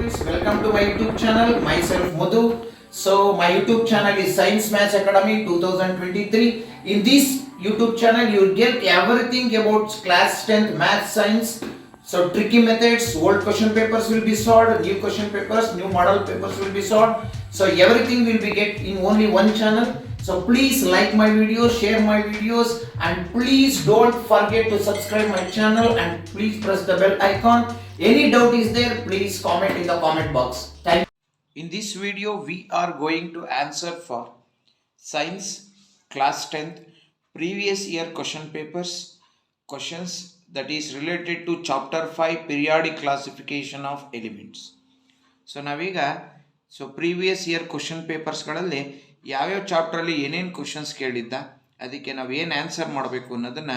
students, welcome to my YouTube channel. Myself Madhu. So my YouTube channel is Science Maths Academy 2023. In this YouTube channel you will get everything about class 10th math science. So tricky methods, old question papers will be solved, new question papers, new model papers will be solved. So everything will be get in only one channel. So please like my videos, share my videos, and please don't forget to subscribe my channel and please press the bell icon. Any doubt is there, please comment in the comment box. Thank you. In this video, we are going to answer for science class 10th previous year question papers, questions that is related to chapter 5 periodic classification of elements. So ನಾವೀಗ previous year question ಪೇಪರ್ಸ್ಗಳಲ್ಲಿ ಯಾವ್ಯಾವ ಚಾಪ್ಟ್ರಲ್ಲಿ ಏನೇನು questions ಕೇಳಿದ್ದ, ಅದಕ್ಕೆ ನಾವು ಏನು answer ಮಾಡಬೇಕು ಅನ್ನೋದನ್ನು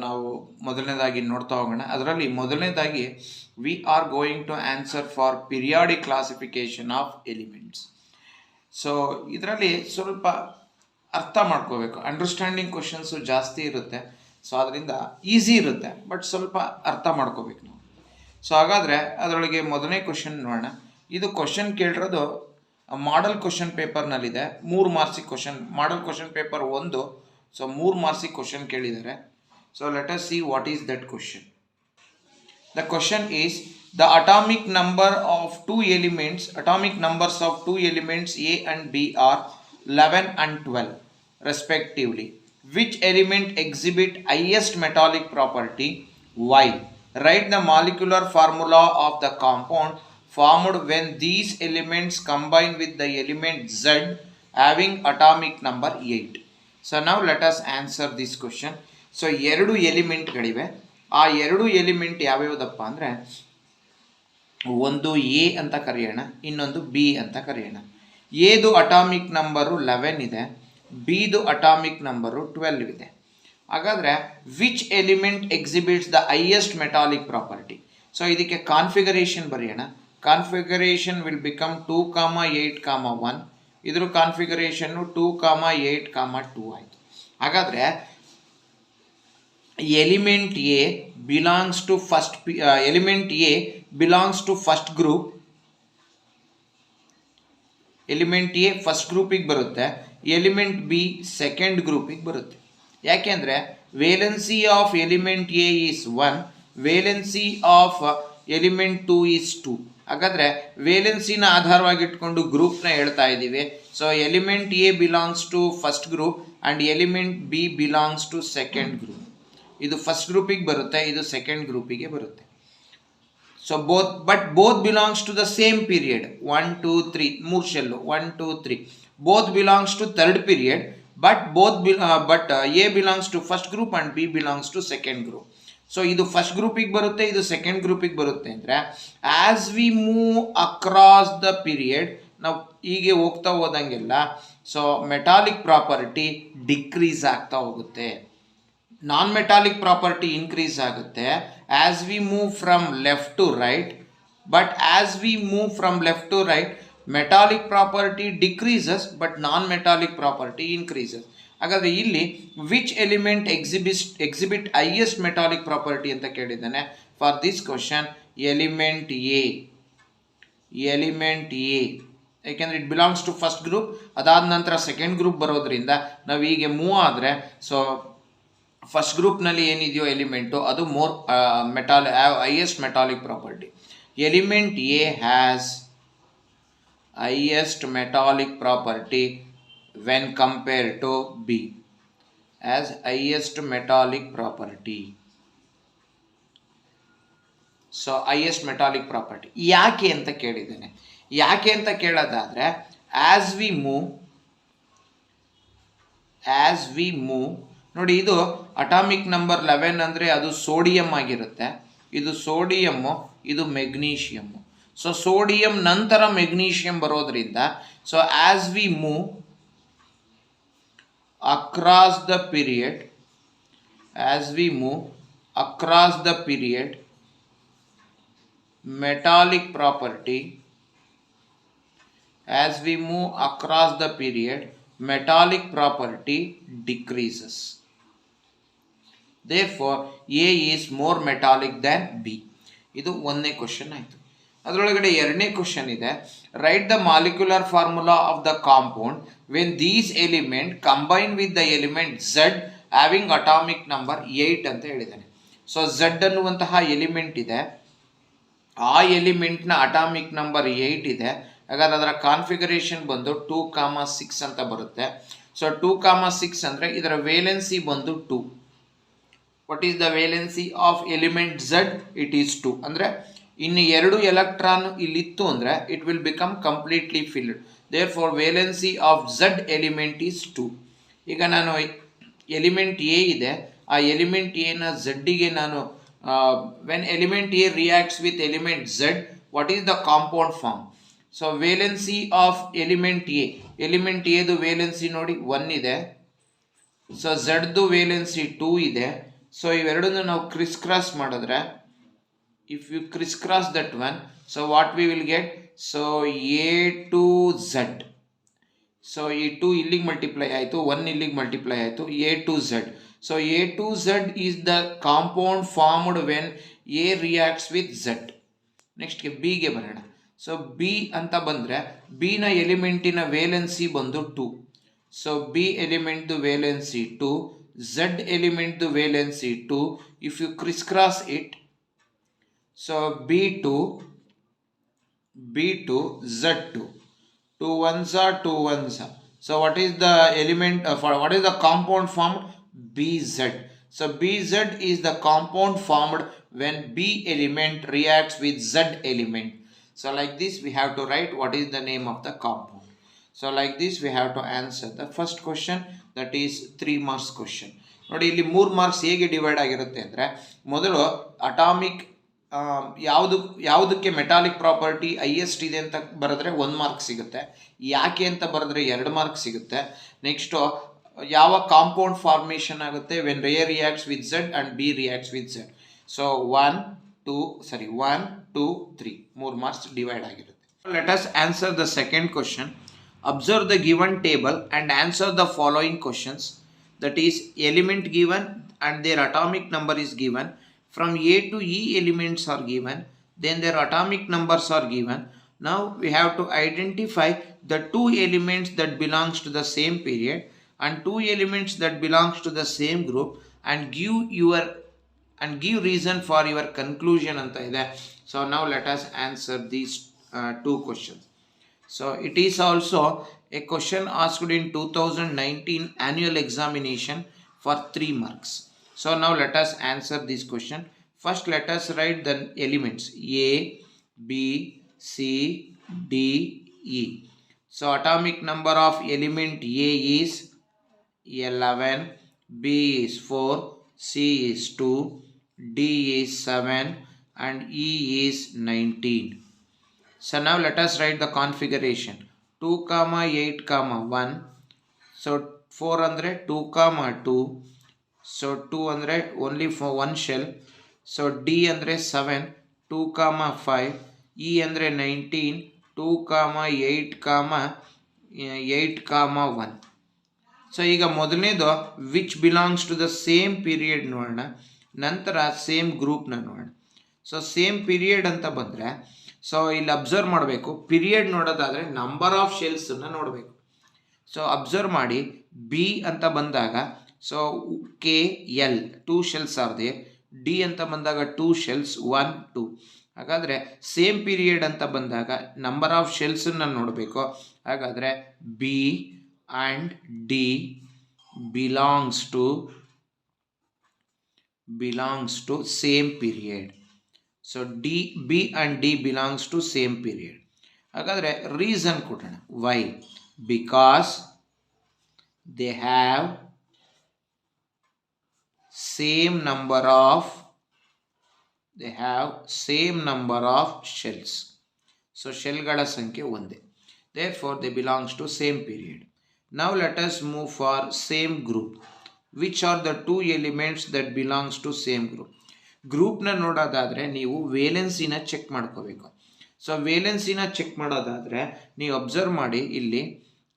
ನಾವು ಮೊದಲನೇದಾಗಿ ನೋಡ್ತಾ ಹೋಗೋಣ. ಅದರಲ್ಲಿ ಮೊದಲನೇದಾಗಿ we are going to answer for periodic classification of elements. So ಇದರಲ್ಲಿ ಸ್ವಲ್ಪ ಅರ್ಥ ಮಾಡ್ಕೋಬೇಕು, ಅಂಡರ್ಸ್ಟ್ಯಾಂಡಿಂಗ್ ಕ್ವಶನ್ಸು ಜಾಸ್ತಿ ಇರುತ್ತೆ. ಸೊ ಅದರಿಂದ ಈಸಿ ಇರುತ್ತೆ, ಬಟ್ ಸ್ವಲ್ಪ ಅರ್ಥ ಮಾಡ್ಕೋಬೇಕು ನಾವು. ಸೊ ಹಾಗಾದರೆ ಅದರೊಳಗೆ ಮೊದಲನೇ ಕ್ವಶನ್ ನೋಡೋಣ. ಇದು ಕ್ವಶನ್ ಕೇಳಿರೋದು ಮಾಡಲ್ ಕ್ವಶನ್ ಪೇಪರ್ನಲ್ಲಿದೆ, 3 ಮಾರ್ಕ್ಸಿಗೆ question. Model question paper 1, so 3 ಮಾರ್ಕ್ಸಿಗೆ ಕ್ವಶನ್ ಕೇಳಿದ್ದಾರೆ. So let us see what is that question. The question is the atomic numbers of two elements A and B are 11 and 12 respectively. Which element exhibit highest metallic property? Why? Write the molecular formula of the compound formed when these elements combine with the element Z having atomic number 8. So now let us answer this question. So ಎರಡು ಎಲಿಮೆಂಟ್ಗಳಿವೆ. ಆ ಎರಡು element ಯಾವ್ಯಾವುದಪ್ಪ ಅಂದರೆ, ಒಂದು A ಅಂತ ಕರೆಯೋಣ, ಇನ್ನೊಂದು B ಅಂತ ಕರೆಯೋಣ. ಎದು ಅಟಾಮಿಕ್ ನಂಬರು 11 ಇದೆ, ಬಿದು ಅಟಾಮಿಕ್ ನಂಬರು 12 ಇದೆ. ಹಾಗಾದರೆ which element exhibits the highest metallic property? So ಇದಕ್ಕೆ ಕಾನ್ಫಿಗರೇಷನ್ ಬರೆಯೋಣ. Configuration will become 2, 8, 1. ಇದ್ರ ಕಾನ್ಫಿಗರೇಷನ್ನು 2, 8, 2 ಆಯಿತು. ಹಾಗಾದರೆ element A belongs to first group. Element A first ಗ್ರೂಪಿಗೆ ಬರುತ್ತೆ, ಎಲಿಮೆಂಟ್ ಬಿ ಸೆಕೆಂಡ್ ಗ್ರೂಪಿಗೆ ಬರುತ್ತೆ. ಯಾಕೆಂದರೆ valency of element A is 1, valency of element 2 is 2. ಹಾಗಾದರೆ ವೇಲೆನ್ಸಿನ ಆಧಾರವಾಗಿಟ್ಕೊಂಡು ಗ್ರೂಪ್ನ ಹೇಳ್ತಾ ಇದ್ದೀವಿ. So element A belongs to first group and element B belongs to second group. ಇದು ಫಸ್ಟ್ ಗ್ರೂಪಿಗೆ ಬರುತ್ತೆ, ಇದು ಸೆಕೆಂಡ್ ಗ್ರೂಪಿಗೆ ಬರುತ್ತೆ. So both belongs to the same period. 1, 2, 3 3 shell, 1, 2, 3. Both belongs to third period, but A belongs to first group and B belongs to second group. So ಇದು first ಗ್ರೂಪಿಗೆ ಬರುತ್ತೆ, ಇದು ಸೆಕೆಂಡ್ ಗ್ರೂಪಿಗೆ ಬರುತ್ತೆ. ಅಂದರೆ as we move across the period, ನಾವು ಹೀಗೆ ಹೋಗ್ತಾ ಹೋದಂಗೆಲ್ಲ ಸೊ ಮೆಟಾಲಿಕ್ ಪ್ರಾಪರ್ಟಿ ಡಿಕ್ರೀಸ್ ಆಗ್ತಾ ಹೋಗುತ್ತೆ, ನಾನ್ ಮೆಟಾಲಿಕ್ ಪ್ರಾಪರ್ಟಿ ಇನ್ಕ್ರೀಸ್ ಆಗುತ್ತೆ. As we move from left to right, but as we move from left to right metallic property decreases but non metallic property increases. ಹಾಗಾದರೆ ಇಲ್ಲಿ which element exhibit highest metallic property ಅಂತ ಕೇಳಿದ್ದಾನೆ. For this question element A, ಯಾಕೆಂದರೆ it belongs to first group. ಅದಾದ ನಂತರ second group ಬರೋದ್ರಿಂದ ನಾವು ಹೀಗೆ ಮೂವ್ ಆದರೆ ಸೊ ಫಸ್ಟ್ ಗ್ರೂಪ್ನಲ್ಲಿ ಏನಿದೆಯೋ ಎಲಿಮೆಂಟು ಅದು highest metallic property. Element A has highest metallic property when compared to B as highest metallic property. So highest metallic property ಯಾಕೆ ಅಂತ ಕೇಳಿದ್ದೇನೆ. ಯಾಕೆ ಅಂತ ಕೇಳೋದಾದರೆ ಆಸ್ ವಿ ಮೂವ್ ನೋಡಿ, ಇದು ಅಟಾಮಿಕ್ ನಂಬರ್ 11 ಅಂದರೆ ಅದು ಸೋಡಿಯಂ ಆಗಿರುತ್ತೆ. ಇದು ಸೋಡಿಯಮ್ಮು, ಇದು ಮೆಗ್ನೀಷಿಯಮ್ಮು. ಸೊ ಸೋಡಿಯಂ ನಂತರ ಮೆಗ್ನೀಷಿಯಂ ಬರೋದ್ರಿಂದ so as we move across the period, metallic property decreases. Therefore A is more metallic than B. ಇದು ಒಂದನೇ ಕ್ವಶನ್ ಆಯಿತು. ಅದರೊಳಗಡೆ ಎರಡನೇ ಕ್ವಶನ್ ಇದೆ, right the molecular formula of the compound when these element combine with the element Z having atomic number 8 ಅಂತ ಹೇಳಿದ್ದಾನೆ. So Z ಅನ್ನುವಂತಹ element ಇದೆ, ಆ ಎಲಿಮೆಂಟ್ನ ಅಟಾಮಿಕ್ ನಂಬರ್ 8 ಇದೆ. ಹಾಗಾದ್ರೆ ಅದರ ಕಾನ್ಫಿಗರೇಷನ್ ಬಂದು 2,6 ಅಂತ ಬರುತ್ತೆ. ಸೊ 2,6 ಅಂದರೆ ಇದರ ವೇಲೆನ್ಸಿ ಬಂದು 2. What is the valency of element Z? It is 2. ಅಂದರೆ ಇನ್ನು 2 ಎಲೆಕ್ಟ್ರಾನ್ ಇಲ್ಲಿತ್ತು ಅಂದರೆ it will become completely filled. Therefore valency of Z element is 2. ಈಗ ನಾನು ಎಲಿಮೆಂಟ್ ಎ ಇದೆ, ಆ ಎಲಿಮೆಂಟ್ ಎನ ಝಡ್ಡಿಗೆ ನಾನು when element A reacts with element Z, what is the compound form? So valency of element ಎದು valency ನೋಡಿ 1 ಇದೆ. ಸೊ ಝಡ್ದು ವೇಲೆನ್ಸಿ 2 ಇದೆ. ಸೊ ಇವೆರಡನ್ನು ನಾವು ಕ್ರಿಸ್ ಕ್ರಾಸ್ ಮಾಡಿದ್ರೆ, if you criss cross that one, so what we will get? So A to Z. So ಈ 2 ಇಲ್ಲಿಗೆ multiply ಆಯಿತು, 1 ಇಲ್ಲಿಗೆ ಮಲ್ಟಿಪ್ಲೈ ಆಯಿತು, A to Z. So A to Z is the compound formed when A reacts with Z. ನೆಕ್ಸ್ಟ್ಗೆ ಬಿಗೆ ಬರೋಣ. So B ಅಂತ ಬಂದರೆ ಬಿನ ಎಲಿಮೆಂಟಿನ ವೇಲೆನ್ಸಿ ಬಂದು 2. ಸೊ ಬಿ ಎಲಿಮೆಂಟ್ದು ವೇಲೆನ್ಸಿ 2, ಝಡ್ ಎಲಿಮೆಂಟ್ದು valency 2. If you criss cross it, so B2 Z2, 2 ones are 2 ones. So what is the element what is the compound formed? BZ. So BZ is the compound formed when B element reacts with Z element. So like this we have to write what is the name of the compound. So like this we have to answer the first question, that is 3 marks question. ನೋಡಿ ಇಲ್ಲಿ 3 marks ಹೇಗೆ divide ಆಗಿರುತ್ತೆ ಅಂದರೆ, ಮೊದಲು atomic ಯಾವುದಕ್ಕೆ metallic property highest ಇದೆ ಅಂತ ಬರೆದ್ರೆ 1 ಮಾರ್ಕ್ ಸಿಗುತ್ತೆ, ಯಾಕೆ ಅಂತ ಬರೆದ್ರೆ 2 ಮಾರ್ಕ್ ಸಿಗುತ್ತೆ. ನೆಕ್ಸ್ಟು ಯಾವ ಕಾಂಪೌಂಡ್ ಫಾರ್ಮೇಷನ್ ಆಗುತ್ತೆ when A reacts with Z and B reacts with Z. So 1 2 3 3 marks divide ಆಗಿರುತ್ತೆ. Let us answer the second question. Observe the given table and answer the following questions. That is, element given and their atomic number is given. From A to E elements are given, then their atomic numbers are given. Now we have to identify the 2 elements that belongs to the same period and 2 elements that belongs to the same group, and give reason for your conclusion anta ide. So now let us answer these 2 questions. So it is also a question asked in 2019 annual examination for 3 marks. So now let us answer this question. First let us write the elements A, B, C, D, E. So atomic number of element A is 11, B is 4, C is 2, D is 7 and E is 19. So now let us write the configuration. 2, 8, 1. So 4 andre 2, 2. So 2 andre only for 1 shell. So D andre 7, 2, 5. E andre 19, 2, 8, 8, 1. So ಈಗ ಮೊದಲನೇದು which belongs to the same period ನೋಡೋಣ, ನಂತರ same ಗ್ರೂಪ್ನ ನೋಡೋಣ. So same period ಅಂತ ಬಂದರೆ, so ಇಲ್ಲಿ observe ಮಾಡಬೇಕು, ಪೀರಿಯಡ್ ನೋಡೋದಾದರೆ ನಂಬರ್ ಆಫ್ ಶೆಲ್ಸನ್ನು ನೋಡಬೇಕು. ಸೊ ಅಬ್ಸರ್ವ್ ಮಾಡಿ, ಬಿ ಅಂತ ಬಂದಾಗ so KL 2 shells are there, D ಅಂತ ಬಂದಾಗ 2 ಶೆಲ್ಸ್ 1 2. ಹಾಗಾದರೆ ಸೇಮ್ ಪೀರಿಯಡ್ ಅಂತ ಬಂದಾಗ ನಂಬರ್ ಆಫ್ ಶೆಲ್ಸನ್ನು ನೋಡಬೇಕು. ಹಾಗಾದರೆ B and D belongs to same period. So B and D belongs to same period. ಹಾಗಾದರೆ ರೀಸನ್ ಕೊಡೋಣ. Why? Because they have same number of shells. So ಶೆಲ್ಗಳ ಸಂಖ್ಯೆ ಒಂದೇ. Therefore they belongs to same period. Now let us move for same group. Which are the 2 elements that belongs to same group? ಗ್ರೂಪ್ನ ನೋಡೋದಾದರೆ ನೀವು ವೇಲೆನ್ಸಿನ check ಮಾಡ್ಕೋಬೇಕು. So ವೇಲೆನ್ಸಿನ check ಮಾಡೋದಾದರೆ ನೀವು ಅಬ್ಸರ್ವ್ ಮಾಡಿ, ಇಲ್ಲಿ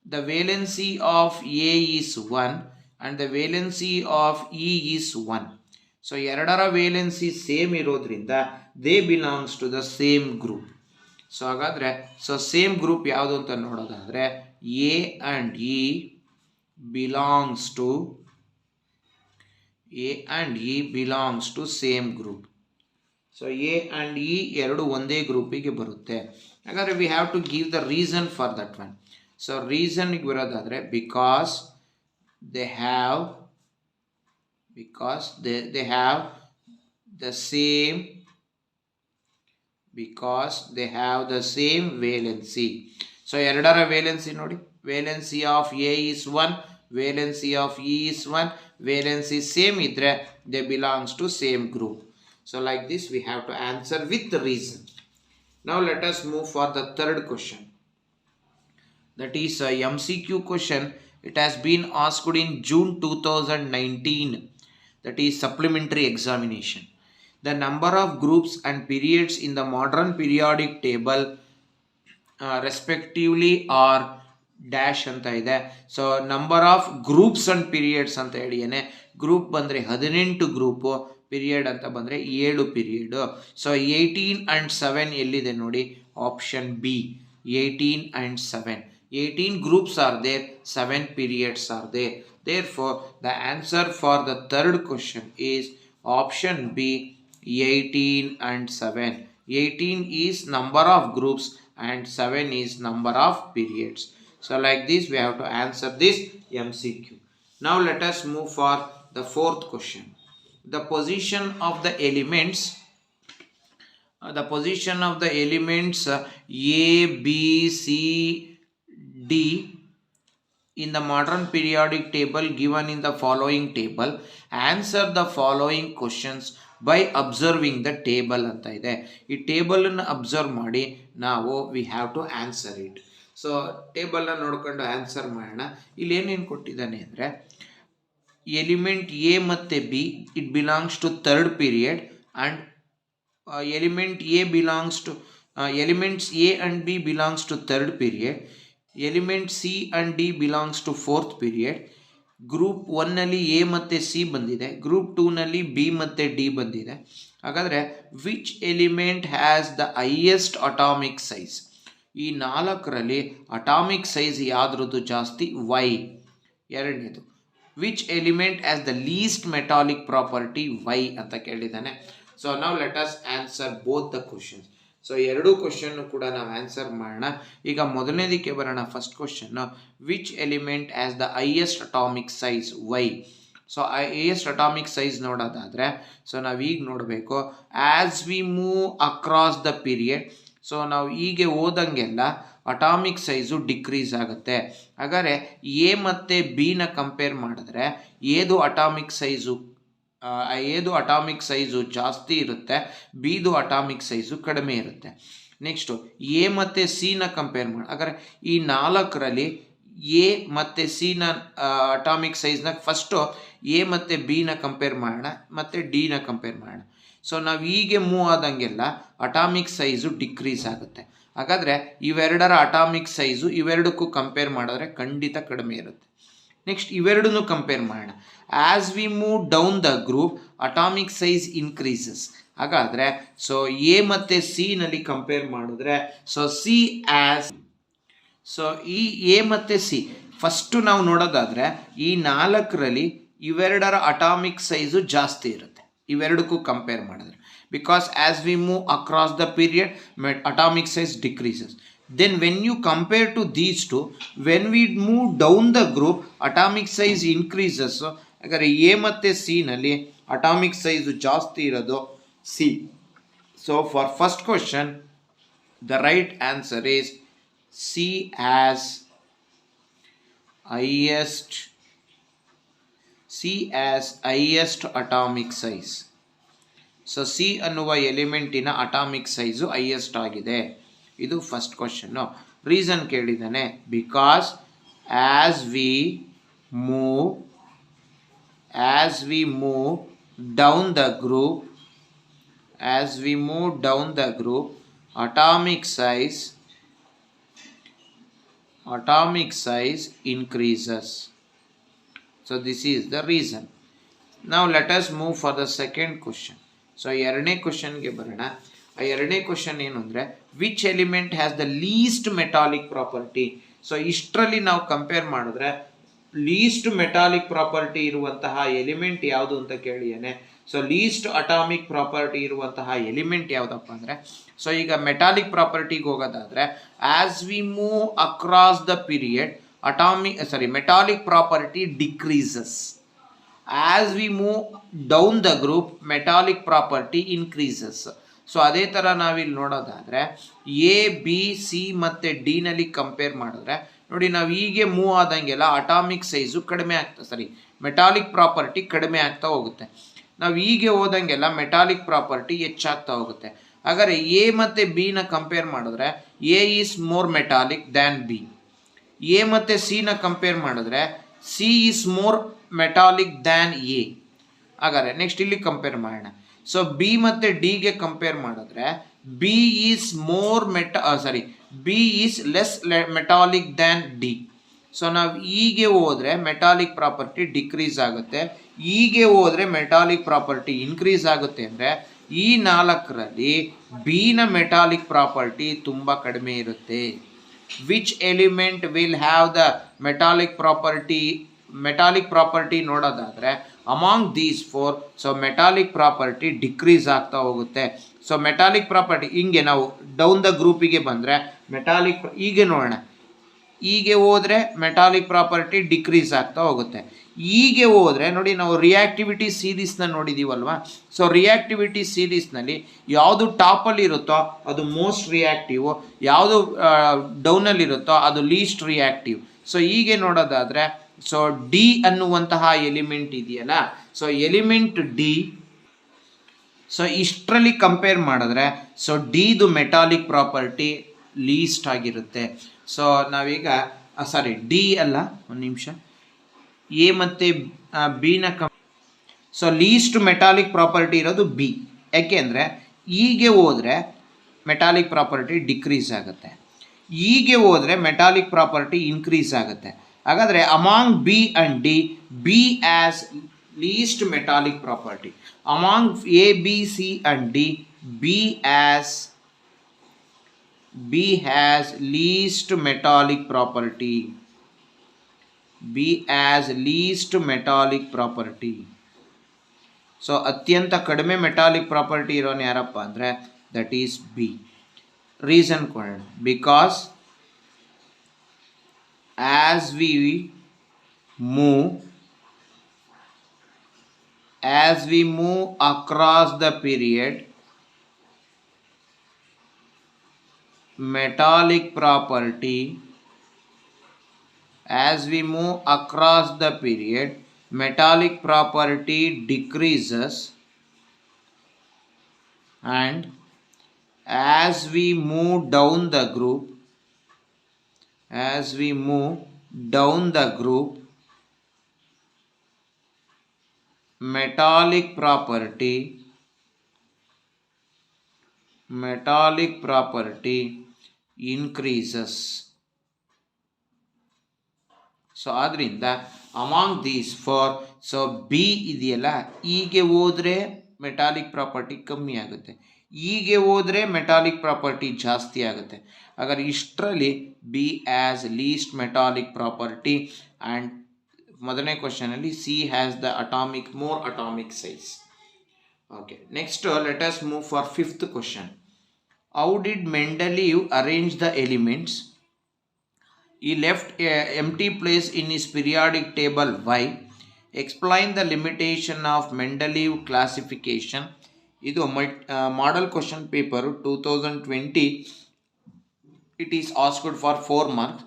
the valency of A is 1 and the valency of E is 1. So ಎರಡರ ವೇಲೆನ್ಸಿ ಸೇಮ್ ಇರೋದ್ರಿಂದ they belongs to the same group. So ಹಾಗಾದರೆ ಸೊ ಸೇಮ್ ಗ್ರೂಪ್ ಯಾವುದು ಅಂತ ನೋಡೋದಾದರೆ A and E belongs to same group. So A and E ಎರಡು ಒಂದೇ ಗ್ರೂಪಿಗೆ ಬರುತ್ತೆ. ಹಾಗಾದರೆ we have to give the reason for that one. So ರೀಸನ್ಗೆ ಬರೋದಾದರೆ because they have the same valency. So ಎರಡರ ವೇಲೆನ್ಸಿ ನೋಡಿ, valency of A is 1, valency of E is 1, valency same ಇದ್ರೆ they belongs to same group. So like this we have to answer with reason. Now let us move for the third question. That is a MCQ question. It has been asked in June 2019. That is supplementary examination. The number of groups and periods in the modern periodic table respectively are dash ಅಂತ ಇದೆ. So number of groups and periods ಅಂತ ಹೇಳಿಯೇನೆ. Group ಬಂದರೆ 18 group, period ಅಂತ ಬಂದರೆ 7 period. So 18 and 7 ಎಲ್ಲಿದೆ ನೋಡಿ, option B 18 and 7. 18 groups are there, 7 periods are there. Therefore, the answer for the third question is option B 18 and 7. 18 is number of groups and 7 is number of periods. So like this we have to answer this MCQ. Now let us move for the fourth question. The position of the elements A, B, C, D in the modern periodic table given in the following table. Answer the following questions by observing the table ಅಂತ ಇದೆ. ಈ ಟೇಬಲನ್ನು observe ಮಾಡಿ ನಾವು we have to answer it. So ಟೇಬಲ್ನ ನೋಡ್ಕೊಂಡು answer ಮಾಡೋಣ. ಇಲ್ಲಿ ಏನೇನು ಕೊಟ್ಟಿದ್ದಾನೆ ಅಂದರೆ ಎಲಿಮೆಂಟ್ ಎ ಮತ್ತು B it belongs to third period and elements A and B belongs to third period. Element C and D belongs to fourth period. Group 1ನಲ್ಲಿ A ಮತ್ತು ಸಿ ಬಂದಿದೆ, ಗ್ರೂಪ್ 2ನಲ್ಲಿ ಬಿ ಮತ್ತು ಡಿ ಬಂದಿದೆ. ಹಾಗಾದರೆ which element has the highest atomic size? ಈ 4ರಲ್ಲಿ atomic size ಯಾವ್ದ್ರದ್ದು ಜಾಸ್ತಿ? ವೈ. ಎರಡನೇದು which element has the least metallic property? Why ಅಂತ ಕೇಳಿದ್ದಾನೆ. ಸೊ ನಾವು let us answer both the questions. So ಎರಡೂ ಕ್ವಶನ್ನು ಕೂಡ ನಾವು ಆನ್ಸರ್ ಮಾಡೋಣ. ಈಗ ಮೊದಲನೇದಕ್ಕೆ ಬರೋಣ. ಫಸ್ಟ್ ಕ್ವಶನ್ನು which element as the highest atomic size? Y. So highest atomic size ನೋಡೋದಾದರೆ ಸೊ ನಾವು ಈಗ ನೋಡಬೇಕು as we move across the period. So ನಾವು ಹೀಗೆ ಹೋದಂಗೆಲ್ಲ ಅಟಾಮಿಕ್ ಸೈಜು ಡಿಕ್ರೀಸ್ ಆಗುತ್ತೆ. ಹಾಗಾದರೆ ಎ ಮತ್ತು ಬಿನ ಕಂಪೇರ್ ಮಾಡಿದ್ರೆ ಏದು ಅಟಾಮಿಕ್ ಸೈಜು ಜಾಸ್ತಿ ಇರುತ್ತೆ, ಬಿದು ಅಟಾಮಿಕ್ ಸೈಜು ಕಡಿಮೆ ಇರುತ್ತೆ. ನೆಕ್ಸ್ಟು ಎ ಮತ್ತು ಸಿನ ಕಂಪೇರ್ ಮಾಡಿ. ಹಾಗಾದರೆ ಈ 4ರಲ್ಲಿ ಎ ಮತ್ತು ಸಿನ ಅಟಾಮಿಕ್ ಸೈಜ್ನ ಫಸ್ಟು ಎ ಮತ್ತು ಬಿನ ಕಂಪೇರ್ ಮಾಡೋಣ, ಮತ್ತು ಡಿನ ಕಂಪೇರ್ ಮಾಡೋಣ. ಸೊ ನಾವು ಹೀಗೆ ಮೂವ್ ಆದಂಗೆಲ್ಲ ಅಟಾಮಿಕ್ ಸೈಜು ಡಿಕ್ರೀಸ್ ಆಗುತ್ತೆ. ಹಾಗಾದರೆ ಇವೆರಡರ ಅಟಾಮಿಕ್ ಸೈಜು ಇವೆರಡಕ್ಕೂ ಕಂಪೇರ್ ಮಾಡಿದ್ರೆ ಖಂಡಿತ ಕಡಿಮೆ ಇರುತ್ತೆ. ನೆಕ್ಸ್ಟ್ ಇವೆರಡನ್ನೂ ಕಂಪೇರ್ ಮಾಡೋಣ. As we move down the group atomic size increases. ಹಾಗಾದರೆ ಸೊ ಎ ಮತ್ತು ಸಿನಲ್ಲಿ ಕಂಪೇರ್ ಮಾಡಿದ್ರೆ ಸೊ ಈ ಎ ಮತ್ತು ಸಿ ಫಸ್ಟು ನಾವು ನೋಡೋದಾದರೆ ಈ 4ರಲ್ಲಿ ಇವೆರಡರ ಅಟಾಮಿಕ್ ಸೈಜು ಜಾಸ್ತಿ ಇರುತ್ತೆ ಇವೆರಡಕ್ಕೂ ಕಂಪೇರ್ ಮಾಡಿದ್ರೆ. Because as we move across the period atomic size decreases. Then when you compare to these two, when we move down the group atomic size increases. ಹಾಗಾದರೆ A ಮತ್ತು C ನಲ್ಲಿ atomic size ಜಾಸ್ತಿ ಇರೋದು C. So for first question the right answer is C as highest atomic size. So C ಅನ್ನುವ ಎಲಿಮೆಂಟಿನ atomic size highest ಆಗಿದೆ. ಇದು first question. Reason ಕೇಳಿದ್ದಾನೆ because as we move down the group atomic size increases. So this is the reason. Now let us move for the second question. So ಎರಡನೇ ಕ್ವಶನ್ಗೆ ಬರೋಣ. ಆ ಎರಡನೇ ಕ್ವಶನ್ ಏನು ಅಂದರೆ which element has the least metallic property. So ಇಷ್ಟರಲ್ಲಿ ನಾವು compare ಮಾಡಿದ್ರೆ ಲೀಸ್ಟ್ ಮೆಟಾಲಿಕ್ ಪ್ರಾಪರ್ಟಿ ಇರುವಂತಹ ಎಲಿಮೆಂಟ್ ಯಾವುದು ಅಂತ ಕೇಳಿದ್ದೇನೆ. ಸೊ ಲೀಸ್ಟ್ ಅಟಾಮಿಕ್ ಪ್ರಾಪರ್ಟಿ ಇರುವಂತಹ ಎಲಿಮೆಂಟ್ ಯಾವುದಪ್ಪ ಅಂದರೆ, ಸೊ ಈಗ ಮೆಟಾಲಿಕ್ ಪ್ರಾಪರ್ಟಿಗೆ ಹೋಗೋದಾದರೆ as we move across the period metallic property decreases. As we move down the group metallic property increases. So ಅದೇ ಥರ ನಾವಿಲ್ಲಿ ನೋಡೋದಾದರೆ ಎ ಬಿ ಸಿ ಮತ್ತು ಡಿನಲ್ಲಿ ಕಂಪೇರ್ ಮಾಡಿದ್ರೆ ನೋಡಿ, ನಾವು ಹೀಗೆ ಮೂವ್ ಆದಂಗೆಲ್ಲ ಅಟಾಮಿಕ್ ಸೈಜು ಕಡಿಮೆ ಆಗ್ತಾ ಮೆಟಾಲಿಕ್ ಪ್ರಾಪರ್ಟಿ ಕಡಿಮೆ ಆಗ್ತಾ ಹೋಗುತ್ತೆ. ನಾವು ಹೀಗೆ ಹೋದಂಗೆಲ್ಲ ಮೆಟಾಲಿಕ್ ಪ್ರಾಪರ್ಟಿ ಹೆಚ್ಚಾಗ್ತಾ ಹೋಗುತ್ತೆ. ಹಾಗಾದರೆ ಎ ಮತ್ತು ಬಿನ ಕಂಪೇರ್ ಮಾಡಿದ್ರೆ A is more metallic than B. A ಮತ್ತು ಸಿನ ಕಂಪೇರ್ ಮಾಡಿದ್ರೆ C is more metallic than A. ಹಾಗಾದರೆ ನೆಕ್ಸ್ಟ್ ಇಲ್ಲಿ ಕಂಪೇರ್ ಮಾಡೋಣ. ಸೊ ಬಿ ಮತ್ತು ಡಿಗೆ ಕಂಪೇರ್ ಮಾಡಿದ್ರೆ B is B is less metallic than D. So ನಾವು ಹೀಗೆ ಹೋದರೆ ಮೆಟಾಲಿಕ್ ಪ್ರಾಪರ್ಟಿ ಡಿಕ್ರೀಸ್ ಆಗುತ್ತೆ, ಹೀಗೆ ಹೋದರೆ ಮೆಟಾಲಿಕ್ ಪ್ರಾಪರ್ಟಿ ಇನ್ಕ್ರೀಸ್ ಆಗುತ್ತೆ. ಅಂದರೆ ಈ ನಾಲ್ಕರಲ್ಲಿ ಬಿನ ಮೆಟಾಲಿಕ್ ಪ್ರಾಪರ್ಟಿ ತುಂಬ ಕಡಿಮೆ ಇರುತ್ತೆ. Which element will have the metallic property ನೋಡೋದಾದರೆ among these four, so metallic property decrease ಆಗ್ತಾ ಹೋಗುತ್ತೆ. ಸೊ ಮೆಟಾಲಿಕ್ ಪ್ರಾಪರ್ಟಿ ಹಿಂಗೆ ನಾವು ಡೌನ್ ದ ಗ್ರೂಪಿಗೆ ಬಂದರೆ ಹೀಗೆ ನೋಡೋಣ, ಹೀಗೆ ಹೋದರೆ ಮೆಟಾಲಿಕ್ ಪ್ರಾಪರ್ಟಿ ಡಿಕ್ರೀಸ್ ಆಗ್ತಾ ಹೋಗುತ್ತೆ. ಹೀಗೆ ಹೋದರೆ ನೋಡಿ, ನಾವು ರಿಯಾಕ್ಟಿವಿಟಿ ಸೀರೀಸ್ನ ನೋಡಿದ್ದೀವಲ್ವಾ. ಸೊ ರಿಯಾಕ್ಟಿವಿಟಿ ಸೀರೀಸ್ನಲ್ಲಿ ಯಾವುದು ಟಾಪಲ್ಲಿ ಇರುತ್ತೋ ಅದು ಮೋಸ್ಟ್ ರಿಯಾಕ್ಟಿವ್, ಯಾವುದು ಡೌನಲ್ಲಿರುತ್ತೋ ಅದು ಲೀಸ್ಟ್ ರಿಯಾಕ್ಟಿವ್. ಸೊ ಹೀಗೆ ನೋಡೋದಾದರೆ ಸೊ ಡಿ ಅನ್ನುವಂತಹ ಎಲಿಮೆಂಟ್ ಇದೆಯಲ್ಲ, ಸೊ ಎಲಿಮೆಂಟ್ ಡಿ, ಸೊ ಇಷ್ಟರಲ್ಲಿ ಕಂಪೇರ್ ಮಾಡಿದ್ರೆ ಸೊ ಡಿದು ಮೆಟಾಲಿಕ್ ಪ್ರಾಪರ್ಟಿ ಲೀಸ್ಟ್ ಆಗಿರುತ್ತೆ. ಸೊ ನಾವೀಗ ಡಿ ಅಲ್ಲ, ಒಂದು ನಿಮಿಷ, ಎ ಮತ್ತು ಬಿನ ಸೊ ಲೀಸ್ಟ್ ಮೆಟಾಲಿಕ್ ಪ್ರಾಪರ್ಟಿ ಇರೋದು ಬಿ. ಯಾಕೆಂದರೆ ಹೀಗೆ ಹೋದರೆ ಮೆಟಾಲಿಕ್ ಪ್ರಾಪರ್ಟಿ ಡಿಕ್ರೀಸ್ ಆಗುತ್ತೆ, ಹೀಗೆ ಹೋದರೆ ಮೆಟಾಲಿಕ್ ಪ್ರಾಪರ್ಟಿ ಇನ್ಕ್ರೀಸ್ ಆಗುತ್ತೆ. ಹಾಗಾದರೆ among B and D, B as least metallic property. Among A B C and D, B has least metallic property. B as least metallic property. So ಅತ್ಯಂತ ಕಡಿಮೆ metallic property ಇರೋನು ಯಾರಪ್ಪ ಅಂದರೆ that is B. Reason ಕೊಡೋಣ, because as we move across the period metallic property decreases, and as we move down the group metallic property increases. So ಆದ್ದರಿಂದ among these four, so B ಇದೆಯಲ್ಲ, ಹೀಗೆ ಹೋದರೆ metallic property ಕಮ್ಮಿ ಆಗುತ್ತೆ, ಹೀಗೆ ಹೋದರೆ metallic property ಜಾಸ್ತಿ ಆಗುತ್ತೆ. ಹಾಗಾದ್ರೆ ಇಷ್ಟರಲ್ಲಿ B as least metallic property, and ಮೊದಲನೇ ಕ್ವಶನಲ್ಲಿ C has the more atomic size. Okay, next let us move for fifth question. How did Mendeleev arrange the elements? He left an empty place in his periodic table. Why? Explain the limitation of Mendeleev classification. ಇದು model question paper 2020. It is asked for 4 marks.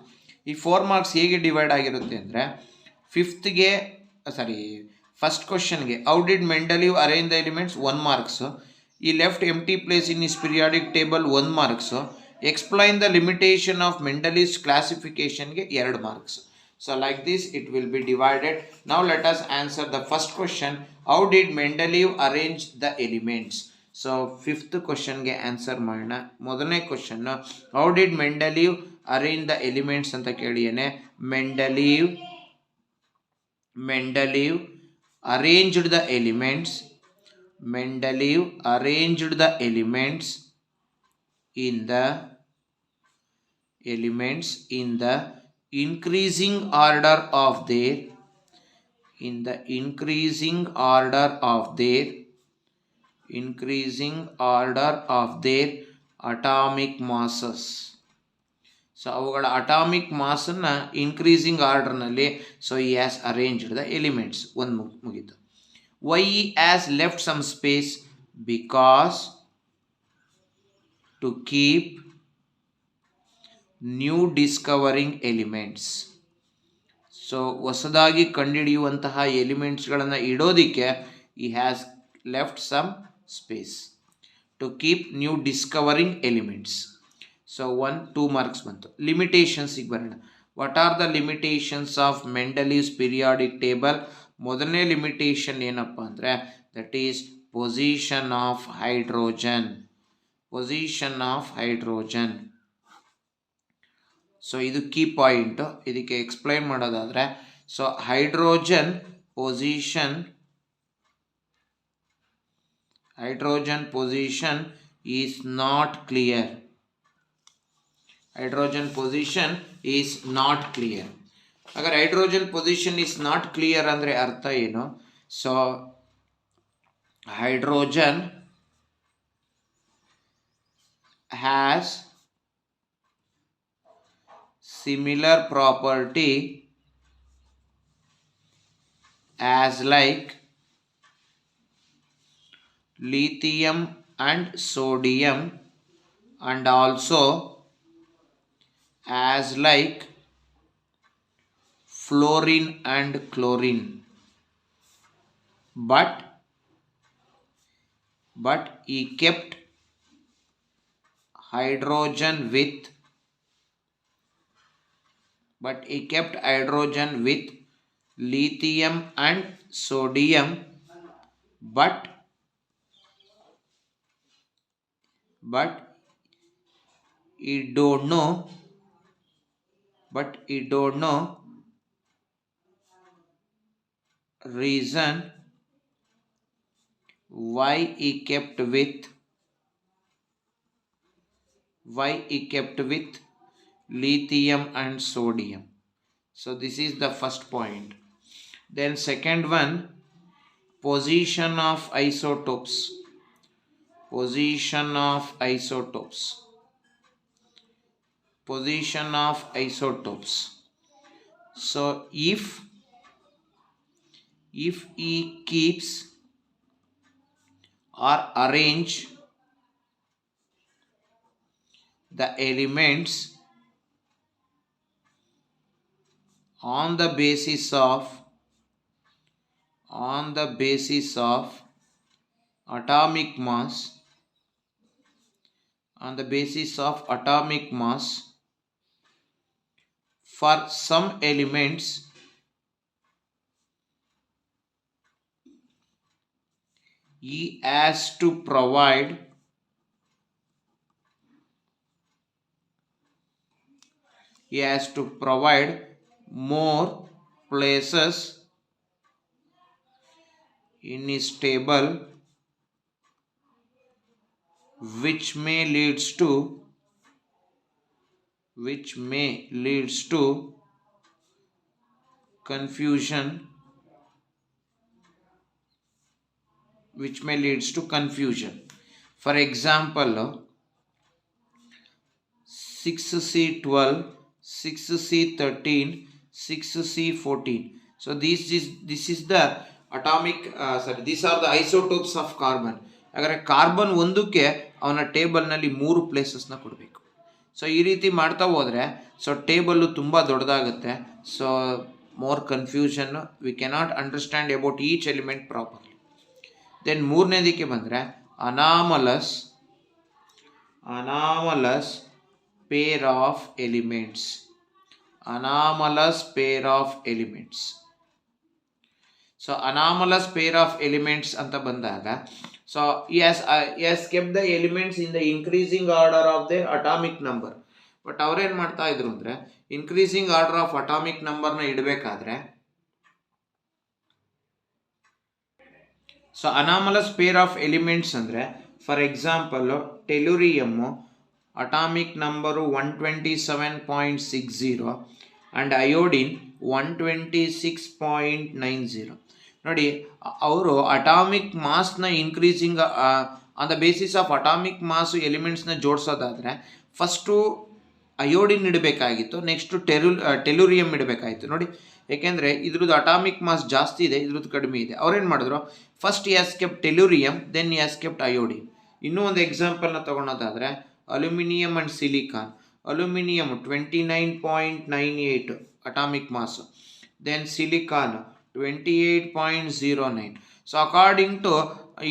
ಈ 4 marks ಹೇಗೆ divide ಆಗಿರುತ್ತೆ ಅಂದರೆ, first ಕ್ವಶನ್ಗೆ how did Mendeleev arrange the elements 1 marks. He left empty place in his periodic table 1 marks. Explain the limitation of Mendeleev's classification ge 2 marks. So like this it will be divided. Now let us answer the first question. How did Mendeleev arrange the elements? So fifth question ge answer ಮಾಡೋಣ. ಮೊದಲನೇ question, how did Mendeleev arrange the elements ಅಂತ ಕೇಳಿಯೇನೆ. Mendeleev arranged the elements in the elements in the increasing order of their atomic masses. So ಅವುಗಳ atomic ಮಾಸನ್ನು increasing ಆರ್ಡರ್ನಲ್ಲಿ so he has arranged the elements. ಒಂದು ಮುಗೀತು. Why has left some space because to keep new discovering elements. So ಹೊಸದಾಗಿ ಕಂಡುಹಿಡಿಯುವಂತಹ ಎಲಿಮೆಂಟ್ಸ್ಗಳನ್ನು ಇಡೋದಕ್ಕೆ he has left some space to keep new discovering elements. So 2 marks ಬಂತು. ಲಿಮಿಟೇಷನ್ಸಿಗೆ ಬರೋಣ. What are the limitations of Mendeleev's periodic table? ಮೊದಲನೇ limitation ಏನಪ್ಪ ಅಂದರೆ that is position of hydrogen. So ಇದು ಕೀ ಪಾಯಿಂಟ್. ಇದಕ್ಕೆ ಎಕ್ಸ್ಪ್ಲೈನ್ ಮಾಡೋದಾದರೆ so hydrogen position is not clear. hydrogen position is not clear. अगर hydrogen position is not clear ಅಂದರೆ ಅರ್ಥ ಏನು? So hydrogen has similar property as like lithium and sodium and also as like fluorine and chlorine, but he kept hydrogen with lithium and sodium, but he don't know reason why he kept with lithium and sodium. So this is the first point. Then second one, position of isotopes. So if he keeps or arrange the elements on the basis of atomic mass, for some elements he has to provide more places in his table, which may leads to confusion. For example, 6C12, 6C13, 6C14. So this is the atomic these are the isotopes of carbon. ಹಾಗಾದರೆ carbon ಒಂದಕ್ಕೆ ಅವನ ಟೇಬಲ್ನಲ್ಲಿ 3 ಪ್ಲೇಸಸ್ನ ಕೊಡಬೇಕು. So ಈ ರೀತಿ ಮಾಡ್ತಾ ಹೋದರೆ so table ತುಂಬ ದೊಡ್ಡದಾಗುತ್ತೆ. So more confusion, we cannot understand about each element properly. Then ಮೂರನೇದಕ್ಕೆ ಬಂದರೆ anomalous pair of elements. So anomalous pair of elements ಅಂತ ಬಂದಾಗ so he has kept the elements in the increasing order of their atomic number. But ಅವ್ರೇನು ಮಾಡ್ತಾ ಇದ್ರು ಅಂದರೆ increasing order of atomic ನಂಬರ್ನ ಇಡಬೇಕಾದ್ರೆ so anomalous pair of elements ಅಂದರೆ for example tellurium atomic number 127.60 and iodine 126.90. ನೋಡಿ ಅವರು atomic ಮಾಸ್ನ increasing on the basis of atomic mass ಎಲಿಮೆಂಟ್ಸ್ನ ಜೋಡಿಸೋದಾದರೆ ಫಸ್ಟು ಅಯೋಡಿನ್ ಇಡಬೇಕಾಗಿತ್ತು, ನೆಕ್ಸ್ಟು ಟೆಲೂರಿಯಂ ಇಡಬೇಕಾಗಿತ್ತು. ನೋಡಿ, ಏಕೆಂದರೆ ಇದ್ರದ್ದು ಅಟಾಮಿಕ್ ಮಾಸ್ ಜಾಸ್ತಿ ಇದೆ, ಇದ್ರದ್ದು ಕಡಿಮೆ ಇದೆ. ಅವ್ರೇನು ಮಾಡಿದ್ರು, first he has kept tellurium, then he has kept iodine. ಇನ್ನೂ ಒಂದು ಎಕ್ಸಾಂಪಲ್ನ ತೊಗೊಳೋದಾದರೆ aluminium and silicon. Aluminium 29.98 atomic mass, then silicon 28.09. So according to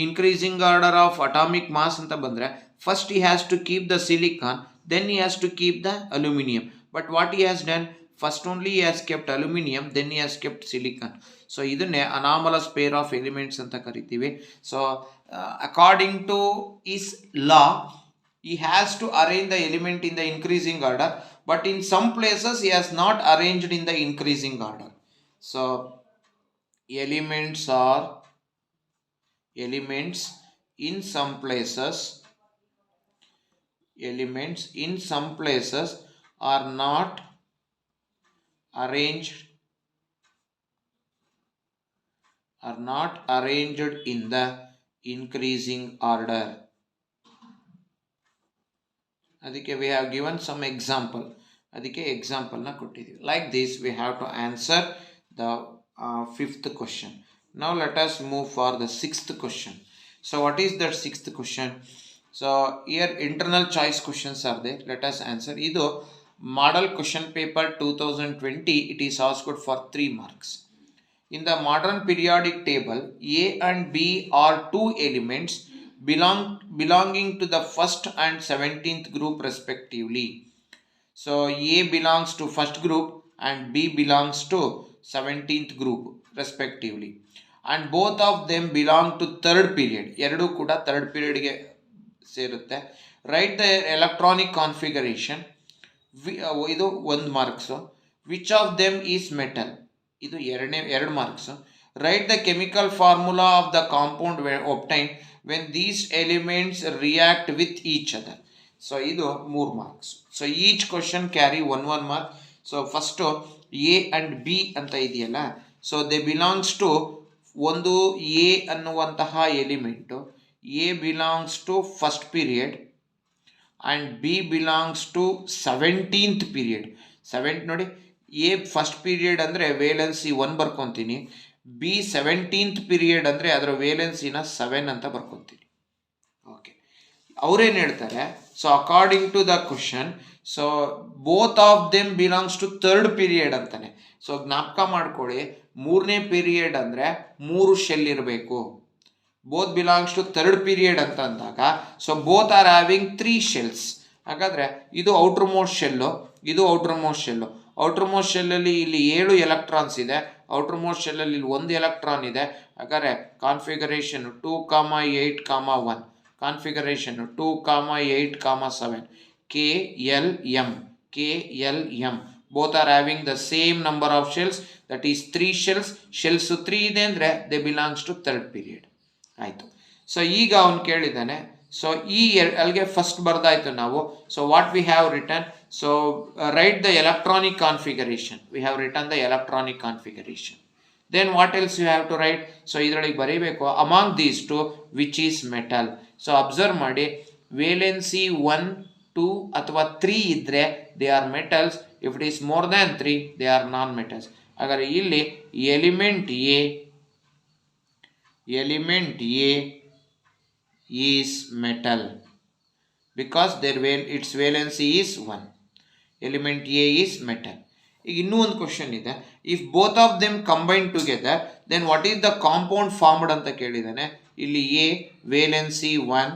increasing order of atomic mass ಅಂತ ಬಂದರೆ first he has to keep the silicon, then he has to keep the aluminum. But what he has done, first only he has kept aluminum, then he has kept silicon. So ಇದನ್ನೇ anomalous pair of elements ಅಂತ ಕರಿತೀವಿ. So according to his law, he has to arrange the element in the increasing order, but in some places he has not arranged in the increasing order. So elements in some places are not arranged in the increasing order. ಅದಕ್ಕೆ we have given some example. ಅದಕ್ಕೆ ಎಕ್ಸಾಂಪಲ್ನ ಕೊಟ್ಟಿದ್ದೀವಿ. Like this we have to answer the fifth question. Now let us move for the sixth question. So what is that sixth question? So here internal choice questions are there. Let us answer. Idu model question paper 2020. It is asked for 3 marks. In the modern periodic table, A and B are two elements belonging to the first and 17th group respectively. So A belongs to first group and B belongs to 17th group respectively, and both of them belong to third period. ಎರಡು ಕೂಡ third ಪೀರಿಯಡ್ಗೆ ಸೇರುತ್ತೆ. Right the electronic configuration, ಇದು 1 marks. Which of them is metal, ಇದು 2 marks. Write the chemical formula of the compound obtain when these elements react with each other. So ಇದು 3 marks. So each question carry 1 mark. So first A and B ಅಂತ ಇದೆಯಲ್ಲ, so they belongs to ಒಂದು A ಅನ್ನುವಂತಹ element, A belongs to first period and B belongs to 17th period. ನೋಡಿ, A first period ಅಂದರೆ valency 1 ಬರ್ಕೊತೀನಿ, B 17th period ಅಂದರೆ ಅದರ ವೇಲೆನ್ಸಿನ 7 ಅಂತ ಬರ್ಕೊತೀನಿ. ಓಕೆ, ಅವ್ರೇನು ಹೇಳ್ತಾರೆ, so according to the question, so both of them belongs to third period ಅಂತಾನೆ. ಸೊ ಜ್ಞಾಪಕ ಮಾಡ್ಕೊಳ್ಳಿ, 3ನೇ ಪೀರಿಯಡ್ ಅಂದರೆ 3 ಶೆಲ್ ಇರಬೇಕು. Both belongs to third period ಅಂತ ಅಂದಾಗ, so both are having 3 shells. ಹಾಗಾದರೆ ಇದು ಔಟರ್ ಮೋಸ್ಟ್ ಶೆಲ್ಲು, ಇದು outermost shell. Outermost ಶೆಲ್ಲಲ್ಲಿ ಇಲ್ಲಿ 7 ಎಲೆಕ್ಟ್ರಾನ್ಸ್ ಇದೆ, ಔಟರ್ ಮೋಸ್ಟ್ ಶೆಲ್ಲಲ್ಲಿ ಇಲ್ಲಿ 1 ಎಲೆಕ್ಟ್ರಾನ್ ಇದೆ. ಹಾಗಾದರೆ configuration 2,8,1, configuration 2,8,7, KLM. Both are having the same number of shells, that is 3 shells. Shells 3 ಇದೆ ಅಂದರೆ they belongs to third period. ಆಯಿತು. ಸೊ ಈಗ ಅವನು ಕೇಳಿದ್ದಾನೆ, ಸೊ ಈ ಅಲ್ಲಿಗೆ ಫಸ್ಟ್ ಬರ್ದಾಯ್ತು ನಾವು. So what we have return, so write the electronic configuration. We have return the electronic configuration. Then what else you have to write, so ಇದರೊಳಗೆ ಬರೀಬೇಕು among these two which is metal. So observe ಮಾಡಿ, valency 1, 2 ಅಥವಾ 3 ಇದ್ದರೆ they are metals. If it is more than 3 they are non metals. ಹಾಗಾದರೆ ಇಲ್ಲಿ element A is metal because its valency is 1. Element A is metal. ಈಗ ಇನ್ನೂ ಒಂದು question ಇದೆ, if both of them combine together then what is the compound formed ಅಂತ ಕೇಳಿದ್ದಾನೆ. ಇಲ್ಲಿ A valency 1,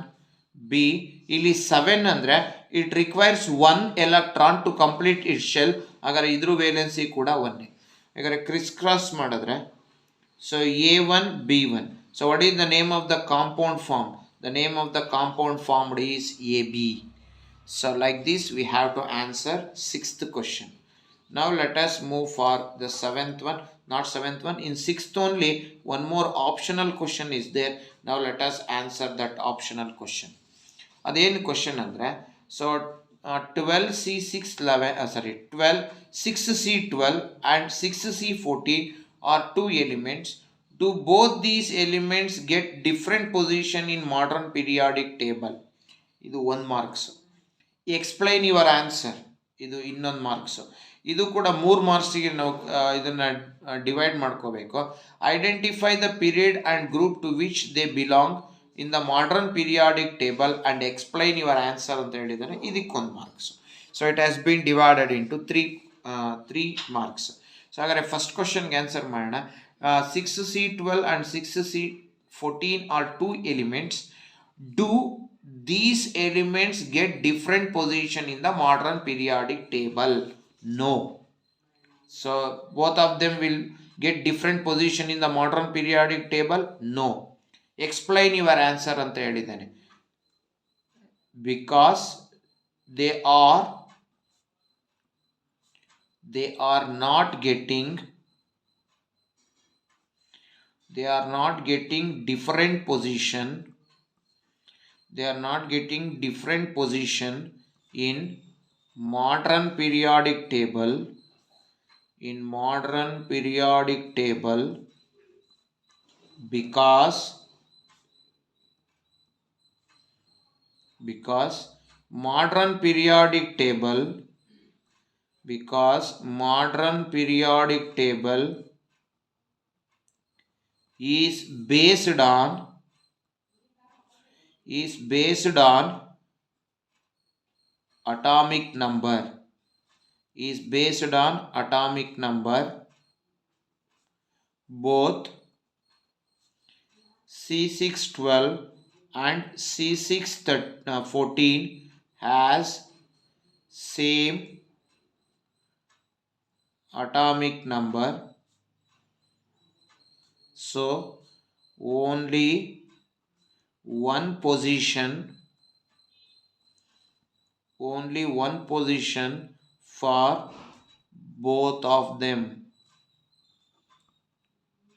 B ಇಲ್ಲಿ 7 ಅಂದರೆ it requires 1 electron to complete it shell. ಹಾಗಾದರೆ ಇದ್ರ ವೇಲೆನ್ಸಿ ಕೂಡ 1. ಹಾಗಾದರೆ ಕ್ರಿಸ್ ಕ್ರಾಸ್ ಮಾಡಿದ್ರೆ, so A1 B1. So what is the name of the compound formed? The name of the compound formed is AB. So like this we have to answer 6th question. Now let us move for the 7th one. Not 7th one, in 6th only one more optional question is there. Now let us answer that optional question. ಅದೇನು question ಅಂದರೆ, so 6C12 and 6C14 are two elements. Do both these elements get different position in modern periodic table? ಇದು 1 marks. Explain your answer. ಇದು ಇನ್ನೊಂದು marks. ಇದು ಕೂಡ 3 ಮಾರ್ಕ್ಸಿಗೆ ನಾವು ಇದನ್ನ divide ಮಾಡ್ಕೋಬೇಕು. Identify the period and group to which they belong in the modern periodic table and explain your answer ಅಂತ ಹೇಳಿದ್ದಾರೆ. ಇದಕ್ಕೊಂದು marks. So it has been divided into three marks. So ಹಾಗಾದ್ರೆ ಫಸ್ಟ್ ಕ್ವಶನ್ಗೆ ಆನ್ಸರ್ ಮಾಡೋಣ. 6C12 and 6C14 are two elements. Do these elements get different position in the modern periodic table? No. So both of them will get different position in the modern periodic table? No. Explain your answer anta helidane. Because they are not getting different position. They are not getting different position in modern periodic table. In modern periodic table, because modern periodic table is based on atomic number. Both C612 and C614 has same atomic number. So only one position for both of them.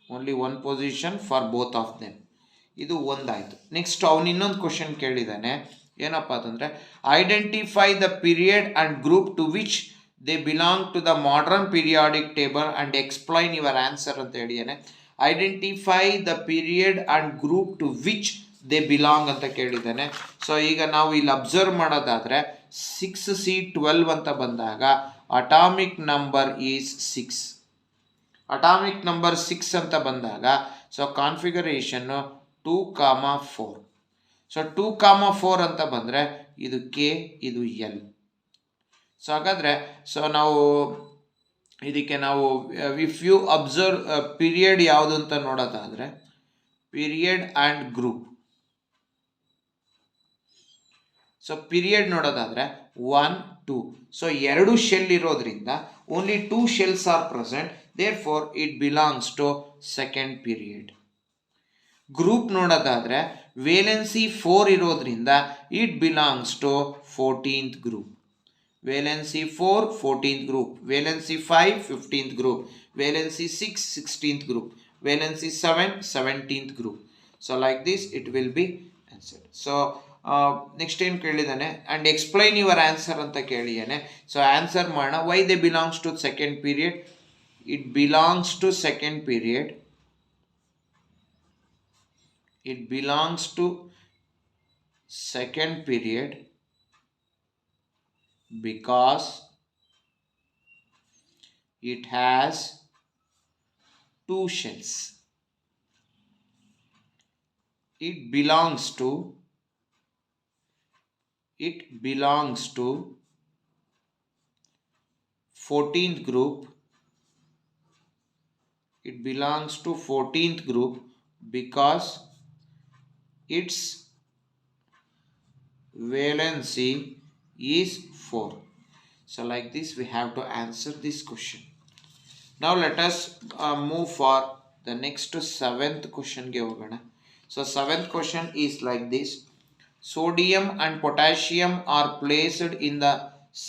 Only one position for both of them. ಇದು ಒಂದಾಯ್ತು. Next ಅವನು ಇನ್ನೊಂದು question ಕೇಳಿದ್ದಾನೆ. ಏನಪ್ಪ ಅಂತಂದ್ರೆ identify the period and group to which they belong to the modern periodic table and explain your answer ಅಂತ ಹೇಳಿದ್ದಾನೆ. Identify the period and group to which they belong ಅಂತ ಕೇಳಿದ್ದಾನೆ. ಸೊ ಈಗ ನಾವು ಇಲ್ಲಿ ಅಬ್ಸರ್ವ್ ಮಾಡೋದಾದ್ರೆ 6C12 ಅಂತ ಬಂದಾಗ atomic number is 6. Atomic number 6 ಅಂತ ಬಂದಾಗ ಸೊ ಕಾನ್ಫಿಗರೇಷನ್ 2,4. ಸೊ 2,4 ಅಂತ ಬಂದರೆ ಇದು ಕೆ, ಇದು ಎಲ್. ಸೊ ಹಾಗಾದರೆ ಸೊ ನಾವು ಇದಕ್ಕೆ ನಾವು ಇಫ್ ಯು ಅಬ್ಸರ್ವ್ ಪೀರಿಯಡ್ ಯಾವುದು ಅಂತ ನೋಡೋದಾದರೆ period and group. So period ನೋಡೋದಾದರೆ 1, 2. ಸೊ 2 ಶೆಲ್ ಇರೋದ್ರಿಂದ only 2 shells are present, therefore it belongs to second period. Group ನೋಡೋದಾದರೆ ವೇಲೆನ್ಸಿ 4 ಇರೋದ್ರಿಂದ it belongs to 14th group. Valency 4 14th group, valency 5 15th group, valency 6 16th group, valency 7 17th group. So like this it will be answered. So next ಏನು ಕೇಳಿದ್ದಾನೆ and explain your answer ಅಂತ ಕೇಳಿದ್ದಾನೆ. So answer ಮಾಡೋಣ. Why they belongs to second period? It belongs to second period. It belongs to second period because it has 2 shells. It belongs to 14th group. It belongs to 14th group because its valency is 4. So like this we have to answer this question. Now let us move for the next 7th question ge hogana. So 7th question is like this. Sodium and potassium are placed in the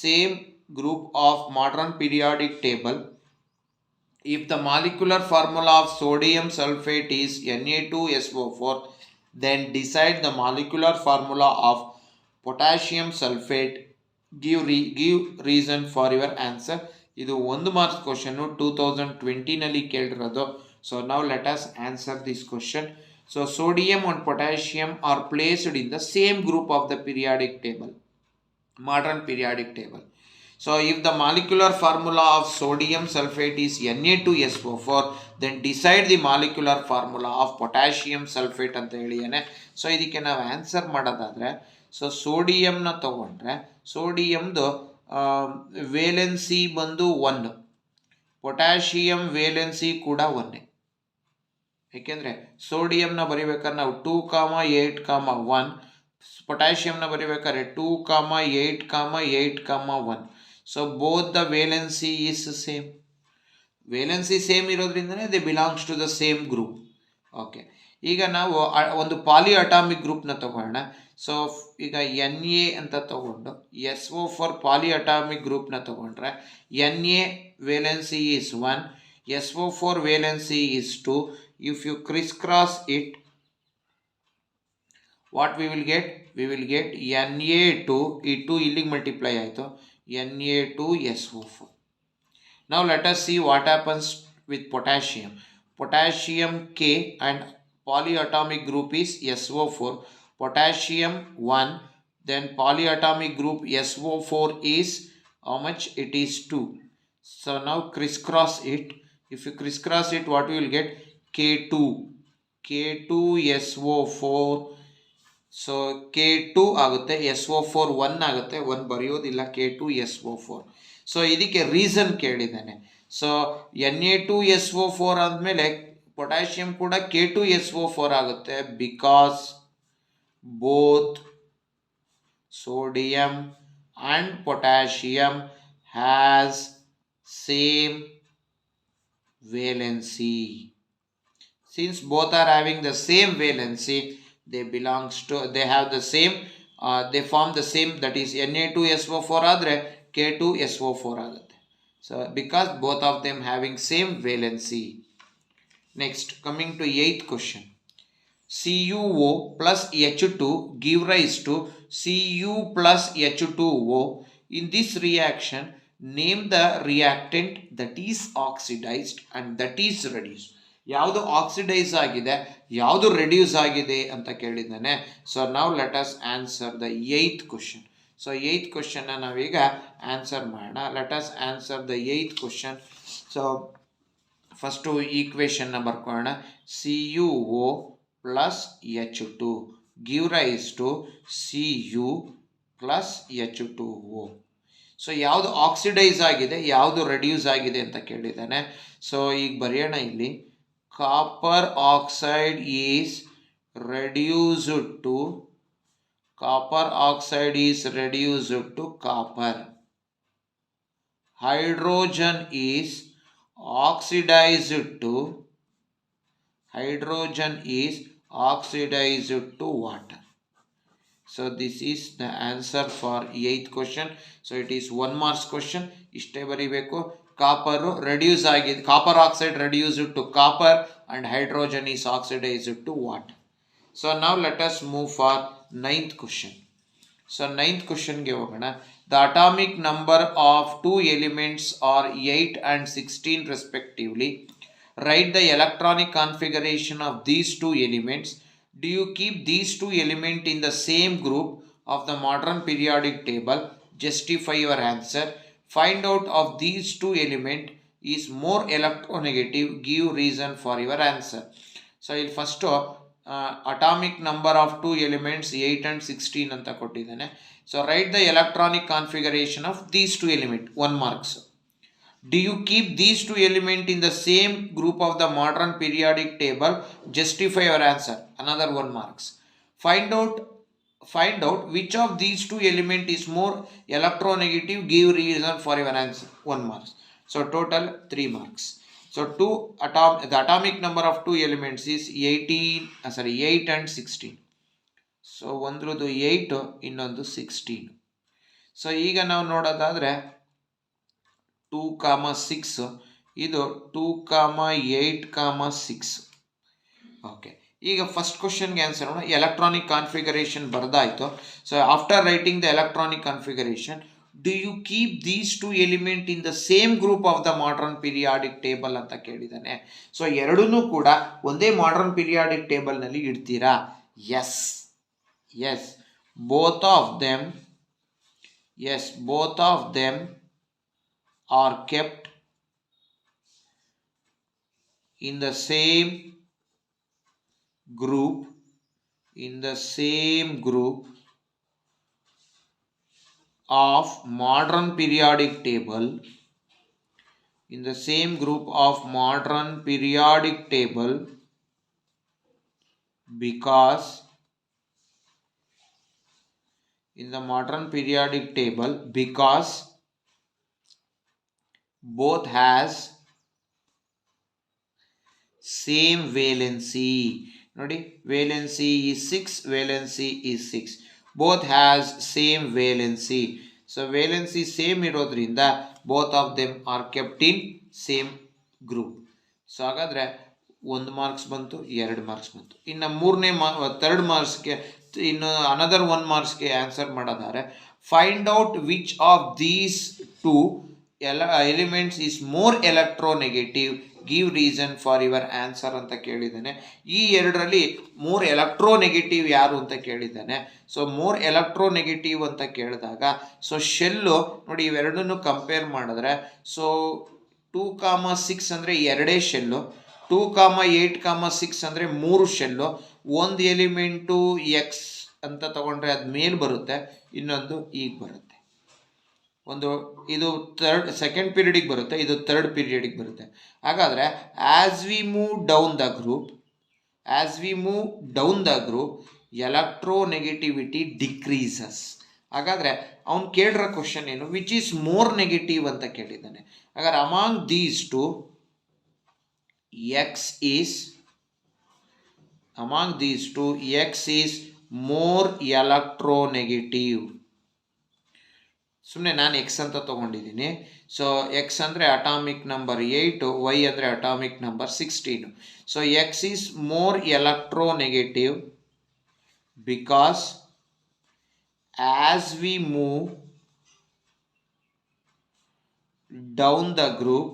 same group of modern periodic table. If the molecular formula of sodium sulfate is Na2SO4, then decide the molecular formula of potassium sulfate give reason for your answer. ಇದು 1 marks question 2020ನಲ್ಲಿ ಕೇಳಿರೋದು. So ನಾವು let us answer this question. So sodium and potassium R placed in the same group of the periodic table, modern periodic table. So if the molecular formula of sodium sulfate is Na2SO4, then decide the molecular formula of potassium sulfate ಅಂತ ಹೇಳಿಯಾನೆ. So ಇದಕ್ಕೆ ನಾವು answer ಮಾಡೋದಾದರೆ, so ಸೋಡಿಯಂನ ತಗೊಂಡ್ರೆ ಸೋಡಿಯಮ್ದು valency ಬಂದು 1, potassium valency ಕೂಡ 1. ಏಕೆಂದರೆ ಸೋಡಿಯಂನ ಬರಿಬೇಕಾದ್ರೆ ನಾವು 2,8,1, ಪೊಟ್ಯಾಷಿಯಂನ ಬರಿಬೇಕಾದ್ರೆ 2,8,8,1. So both the valency is same. Valency same ಇರೋದ್ರಿಂದನೇ they belongs to the same group. Okay, ಈಗ ನಾವು ಒಂದು ಪಾಲಿ ಅಟಾಮಿಕ್ ಗ್ರೂಪ್ನ ತಗೊಳ್ಳೋಣ. ಸೊ ಈಗ Na ಅಂತ ತಗೊಂಡು SO4 ಪಾಲಿ ಅಟಾಮಿಕ್ ಗ್ರೂಪ್ನ ತಗೊಂಡ್ರೆ Na valency is 1, SO4 valency is 2. If you criss cross it, what we will get? We will get Na2, ಈ 2 ಇಲ್ಲಿಗೆ ಮಲ್ಟಿಪ್ಲೈ ಆಯಿತು, Na2SO4. Now let us see what happens with potassium. Potassium K and polyatomic group is SO4. Potassium 1, then polyatomic group SO4 is how much? It is 2. So now crisscross it. If you crisscross it, what we will get? K2SO4. So K2 ಆಗುತ್ತೆ, SO4 1 ಆಗುತ್ತೆ, 1 ಬರೆಯೋದಿಲ್ಲ, K2SO4. So ಇದಕ್ಕೆ reason ಕೇಳಿದ್ದಾನೆ. So Na2SO4 ಆದಮೇಲೆ potassium ಕೂಡ K2SO4 ಆಗುತ್ತೆ, because both sodium and potassium has same valency. Since both are having the same valency, they have the same, they form the same, that is Na2SO4 ಆದರೆ K2SO4 ಆಗುತ್ತೆ. So because both of them having same valency. Next, coming to 8th question. CuO plus H2 give rise to Cu plus H2O. In this reaction, name the reactant that is oxidized and that is reduced. ಯಾವುದು oxidise ಆಗಿದೆ, ಯಾವುದು reduce ಆಗಿದೆ ಅಂತ ಕೇಳಿದ್ದಾನೆ. So ನಾವು let us answer the 8th question. So 8th ಕ್ವಶನ್ನ ನಾವೀಗ answer ಮಾಡೋಣ. Let us answer the 8th question. So first ಈಕ್ವೇಷನ್ನ ಬರ್ಕೊಳ್ಳೋಣ. CuO plus H2 give rise to Cu plus H2O. So ಯಾವುದು ಆಕ್ಸಿಡೈಸ್ ಆಗಿದೆ, ಯಾವುದು ರೆಡ್ಯೂಸ್ ಆಗಿದೆ ಅಂತ ಕೇಳಿದ್ದಾನೆ. ಸೊ ಈಗ ಬರೆಯೋಣ ಇಲ್ಲಿ. Copper oxide is reduced to copper. Hydrogen is oxidized to water. So this is the answer for 8th question. So it is 1 marks question. ಇಷ್ಟೇ ಬರೀಬೇಕು. ಕಾಪರ್ ರೆಡ್ಯೂಸ್ ಆಗಿದೆ, copper oxide reduced to copper and hydrogen is oxidized to water. So now let us move for 9th question. So 9th question ಗೆ ಹೋಗೋಣ. The atomic number of two elements are 8 and 16 respectively. Write the electronic configuration of these two elements. Do you keep these two elements in the same group of the modern periodic table? Justify your answer. Find out of these two elements is more electronegative. Give reason for your answer. So ಇಲ್ಲಿ first atomic number of two elements 8 and 16 ಅಂತ ಕೊಟ್ಟಿದ್ದಾನೆ. So write the electronic configuration of these two element, 1 marks. Do you keep these two elements in the same group of the modern periodic table? Justify your answer. Another 1 marks. Find out which of these two elements is more electronegative. Give reason for your answer. 1 marks. So total 3 marks. So the atomic number of two elements is 8 and 16. So ಒಂದ್ರದ್ದು 8, ಇನ್ನೊಂದು 16. So ಈಗ ನಾವು ನೋಡೋದಾದರೆ 2,6, ಇದು 2,8,6. Okay, ಈಗ first ಕ್ವಶನ್ಗೆ answer ಮಾಡೋಣ. Electronic configuration ಬರ್ದಾಯಿತು. So after writing the electronic configuration, do you keep these two element in the same group of the modern periodic table ಅಂತ ಕೇಳಿದ್ದಾನೆ. ಸೊ ಎರಡನ್ನೂ ಕೂಡ ಒಂದೇ ಮಾಡರ್ನ್ ಪೀರಿಯಾಡಿಕ್ ಟೇಬಲ್ನಲ್ಲಿ ಇಡ್ತೀರಾ? Yes, yes, both of them, yes, both of them are kept in the same group, in the same group of modern periodic table, in the same group of modern periodic table, because in the modern periodic table, because both has same valency. ನೋಡಿ, valency is 6, valency is 6, both has same valency. So valency same ಇರೋದ್ರಿಂದ both of them are kept in same group. So ಹಾಗಾದರೆ 1 marks ಬಂತು, 2 marks ಬಂತು. ಇನ್ನು third ಮಾರ್ಕ್ಸ್ಗೆ ಇನ್ನು another 1 ಮಾರ್ಕ್ಸ್ಗೆ answer ಮಾಡೋದಾದ್ರೆ, find out which of these two elements is more electronegative, give reason for your answer ಅಂತ ಕೇಳಿದ್ದಾನೆ. ಈ ಎರಡರಲ್ಲಿ ಮೋರ್ ಎಲೆಕ್ಟ್ರೋನೆಗೆಟಿವ್ ಯಾರು ಅಂತ ಕೇಳಿದ್ದಾನೆ. ಸೊ ಮೋರ್ ಎಲೆಕ್ಟ್ರೋನೆಗೆಟಿವ್ ಅಂತ ಕೇಳಿದಾಗ, ಸೊ ಶೆಲ್ಲು ನೋಡಿ, ಇವೆರಡನ್ನು ಕಂಪೇರ್ ಮಾಡಿದ್ರೆ, ಸೊ 2,6 ಅಂದರೆ 2 ಶೆಲ್ಲು, 2,8,6 ಅಂದರೆ 3 ಶೆಲ್ಲು. ಒಂದು ಎಲಿಮೆಂಟು ಎಕ್ಸ್ ಅಂತ ತಗೊಂಡ್ರೆ ಅದು ಮೇಲೆ ಬರುತ್ತೆ, ಇನ್ನೊಂದು ಈಗ ಬರುತ್ತೆ. ಇದು ಸೆಕೆಂಡ್ ಪೀರಿಯಡಿಗೆ ಬರುತ್ತೆ, ಇದು ಥರ್ಡ್ ಪೀರಿಯಡಿಗೆ ಬರುತ್ತೆ. ಹಾಗಾದರೆ as we move down the group electronegativity decreases. ಹಾಗಾದರೆ ಅವ್ನು ಕೇಳಿರೋ ಕ್ವಶನ್ ಏನು? ವಿಚ್ ಈಸ್ ಮೋರ್ ನೆಗೆಟಿವ್ ಅಂತ ಕೇಳಿದ್ದಾನೆ. ಹಾಗಾದ್ರೆ among these to X is more electronegative. ಸುಮ್ಮನೆ ನಾನು ಎಕ್ಸ್ ಅಂತ ತೊಗೊಂಡಿದ್ದೀನಿ. ಸೊ ಎಕ್ಸ್ ಅಂದರೆ ಅಟಾಮಿಕ್ ನಂಬರ್ 8, ವೈ ಅಂದರೆ atomic number 16. So X is more electronegative because as we move down the group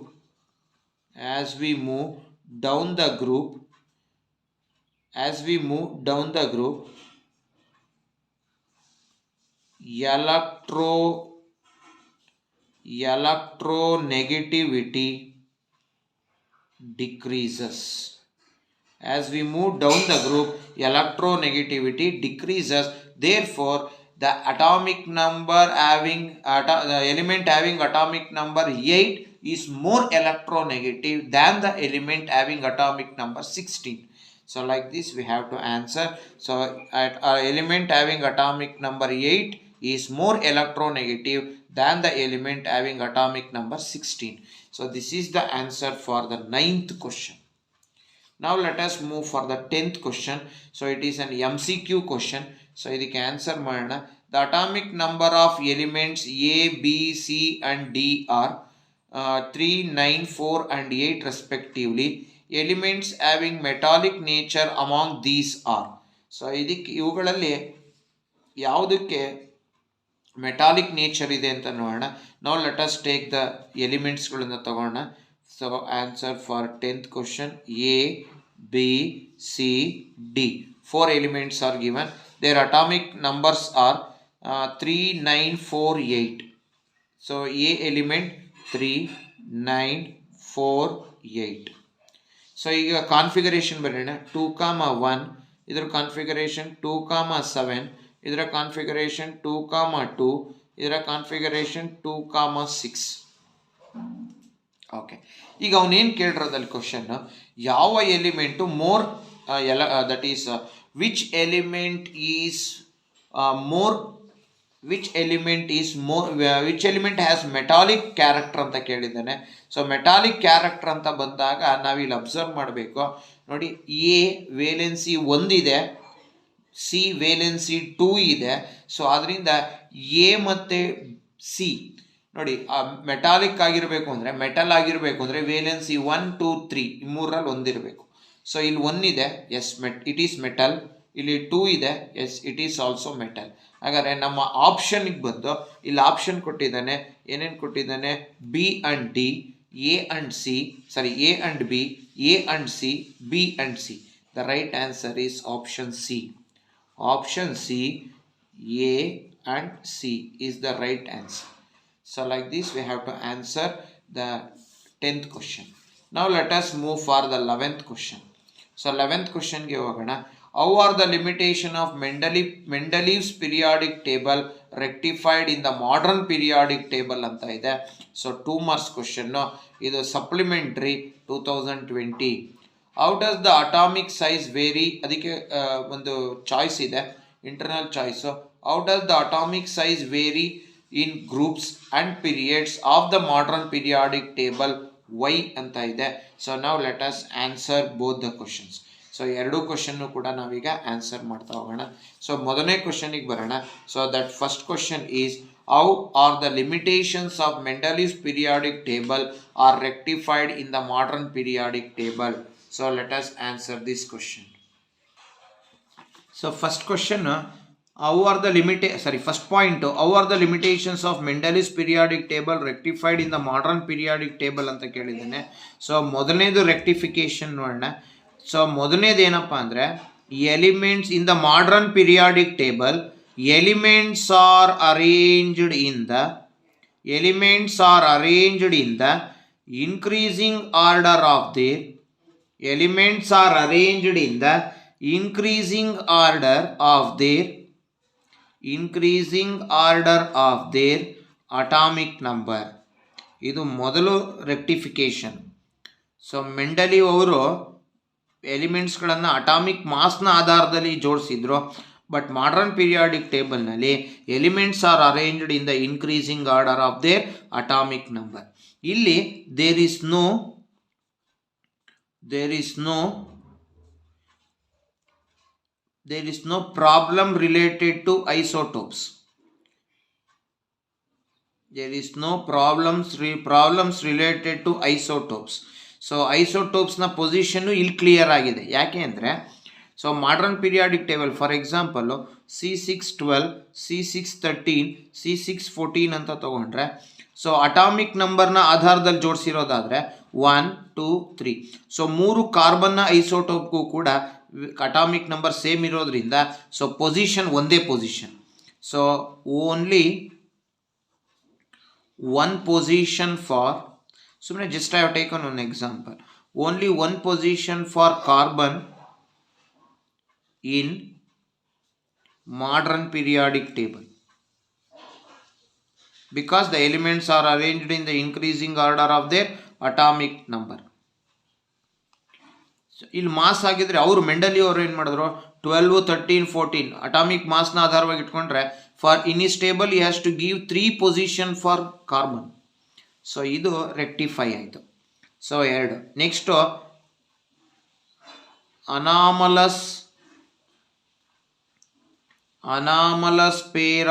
electronegativity decreases. As we move down the group, electronegativity decreases. Therefore, the atomic number the element having atomic number 8 is more electronegative than the element having atomic number 16. So like this we have to answer. So element having atomic number 8 is more electronegative than the element having atomic number 16. So this is the answer for the 9th question. Now let us move for the 10th question. So it is an MCQ question. So idike answer madana. The atomic number of elements A, B, C and D are 3, 9, 4 and 8 respectively. Elements having metallic nature among these are. So ಇವುಗಳಲ್ಲಿ ಯಾವುದಕ್ಕೆ metallic nature ಇದೆ ಅಂತ ನೋಡೋಣ. ನಾವು let us take the ಎಲಿಮೆಂಟ್ಸ್ಗಳನ್ನು ತಗೋಣ. So answer for 10th question, A, B, C, D. 4 elements are given. Their atomic numbers are 3, 9, 4, 8. So A element 3, 9, 4, 8. So ಈಗ configuration ಬರೋಣ. 2,1 ಇದರ ಕಾನ್ಫಿಗರೇಷನ್, 2,7 ಇದರ ಕಾನ್ಫಿಗರೇಷನ್, 2,2 ಇದರ ಕಾನ್ಫಿಗರೇಷನ್, 2,6. ಓಕೆ, ಈಗ ಅವನೇನು ಕೇಳಿರೋದಲ್ಲಿ ಕ್ವಶನ್, ಯಾವ element more that is which element has metallic character ಅಂತ ಕೇಳಿದ್ದಾನೆ. ಸೊ ಮೆಟಾಲಿಕ್ ಕ್ಯಾರೆಕ್ಟರ್ ಅಂತ ಬಂದಾಗ ನಾವಿಲ್ಲಿ ಅಬ್ಸರ್ವ್ ಮಾಡಬೇಕು. ನೋಡಿ, ಎ ವೇಲೆನ್ಸಿ 1 ಇದೆ, ಸಿ ವೇಲೆನ್ಸಿ 2 ಇದೆ. ಸೊ ಅದರಿಂದ ಎ ಮತ್ತು ಸಿ ನೋಡಿ ಮೆಟಾಲಿಕ್ ಆಗಿರಬೇಕು ಅಂದರೆ, ಮೆಟಲ್ ಆಗಿರಬೇಕು ಅಂದರೆ ವೇಲೆನ್ಸಿ 1, 2, 3 ಈ 3ರಲ್ಲಿ ಒಂದಿರಬೇಕು. ಸೊ ಇಲ್ಲಿ 1 ಇದೆ, ಎಸ್ ಇಟ್ ಈಸ್ ಮೆಟಲ್. ಇಲ್ಲಿ 2 ಇದೆ, as it is also metal. ಹಾಗಾದರೆ ನಮ್ಮ ಆಪ್ಷನ್ಗೆ ಬಂದು ಇಲ್ಲಿ ಆಪ್ಷನ್ ಕೊಟ್ಟಿದ್ದಾನೆ, ಏನೇನು ಕೊಟ್ಟಿದ್ದಾನೆ, B and D, A and C, sorry A and B, A and C, B and C. The right answer is option C. Option C, A and C is the right answer. So like this we have to answer the 10th question. Now let us move for the 11th question. So 11th question ge hogana. How are the limitation of Mendeleev's periodic table rectified in the modern periodic table anta ide. So 2 marks question. No, idu supplementary 2020. How does the atomic size vary? ಅದಕ್ಕೆ ಒಂದು choice ಇದೆ, internal choice. How does the atomic size vary in groups and periods of the modern periodic table why ಅಂತ ಇದೆ. So ನಾವು let us answer both the questions. So ಎರಡೂ ಕ್ವಶನ್ನು ಕೂಡ ನಾವೀಗ ಆನ್ಸರ್ ಮಾಡ್ತಾ ಹೋಗೋಣ. ಸೊ ಮೊದಲನೇ ಕ್ವಶನಿಗೆ ಬರೋಣ. So that first question is, how are the limitations of Mendeleev's periodic table are rectified in the modern periodic table? So let us answer this question. So first question, first point, how are the limitations of Mendeleev's periodic table rectified in the modern periodic table ಅಂತ ಕೇಳಿದ್ದಾನೆ. So ಮೊದಲನೇದು rectification ನೋಡೋಣ. So ಮೊದಲನೇದು ಏನಪ್ಪ ಅಂದರೆ, elements in the modern periodic table, elements are arranged in the increasing order of their atomic number. ಇದು ಮೊದಲು rectification. So Mendeleev ಅವರು ಎಲಿಮೆಂಟ್ಸ್ಗಳನ್ನು ಅಟಾಮಿಕ್ ಮಾಸ್ನ ಆಧಾರದಲ್ಲಿ ಜೋಡಿಸಿದ್ರು. ಬಟ್ ಮಾಡರ್ನ್ ಪೀರಿಯಾಡಿಕ್ ಟೇಬಲ್ನಲ್ಲಿ elements are arranged in the increasing order of their atomic number. ಇಲ್ಲಿ there is no problem related to isotopes. Problems related to isotopes. So ಐಸೋಟೋಪ್ಸ್ನ position ಇಲ್ಲಿ clear ಆಗಿದೆ. ಯಾಕೆ ಅಂದರೆ, so modern periodic table for example C612, C613, C614 ಅಂತ ತೊಗೊಂಡ್ರೆ, so atomic ನಂಬರ್ನ ಆಧಾರದಲ್ಲಿ ಜೋಡಿಸಿರೋದಾದರೆ 1, 2, 3. ಸೊ 3 ಕಾರ್ಬನ್ನ ಐಸೋಟೋಪ್ಗೂ ಕೂಡ ಅಟಾಮಿಕ್ ನಂಬರ್ ಸೇಮ್ ಇರೋದ್ರಿಂದ ಸೊ ಪೊಸಿಷನ್ ಒಂದೇ position. So only one position for, ಸುಮ್ಮನೆ just I have taken one example, only one position for carbon in modern periodic table because the elements are arranged in the increasing order of their atomic number. So ಇಲ್ಲಿ mass ಆಗಿದ್ರೆ ಅವರು ಮೆಂಡಲಿ ಅವರು ಏನು ಮಾಡಿದ್ರು, 12, 13, 14 atomic ಮಾಸ್ನ ಆಧಾರವಾಗಿ ಇಟ್ಕೊಂಡ್ರೆ for in his table he has to give 3 position for carbon. So ಇದು ರೆಕ್ಟಿಫೈ ಆಯಿತು. So 2. Next anomalous pair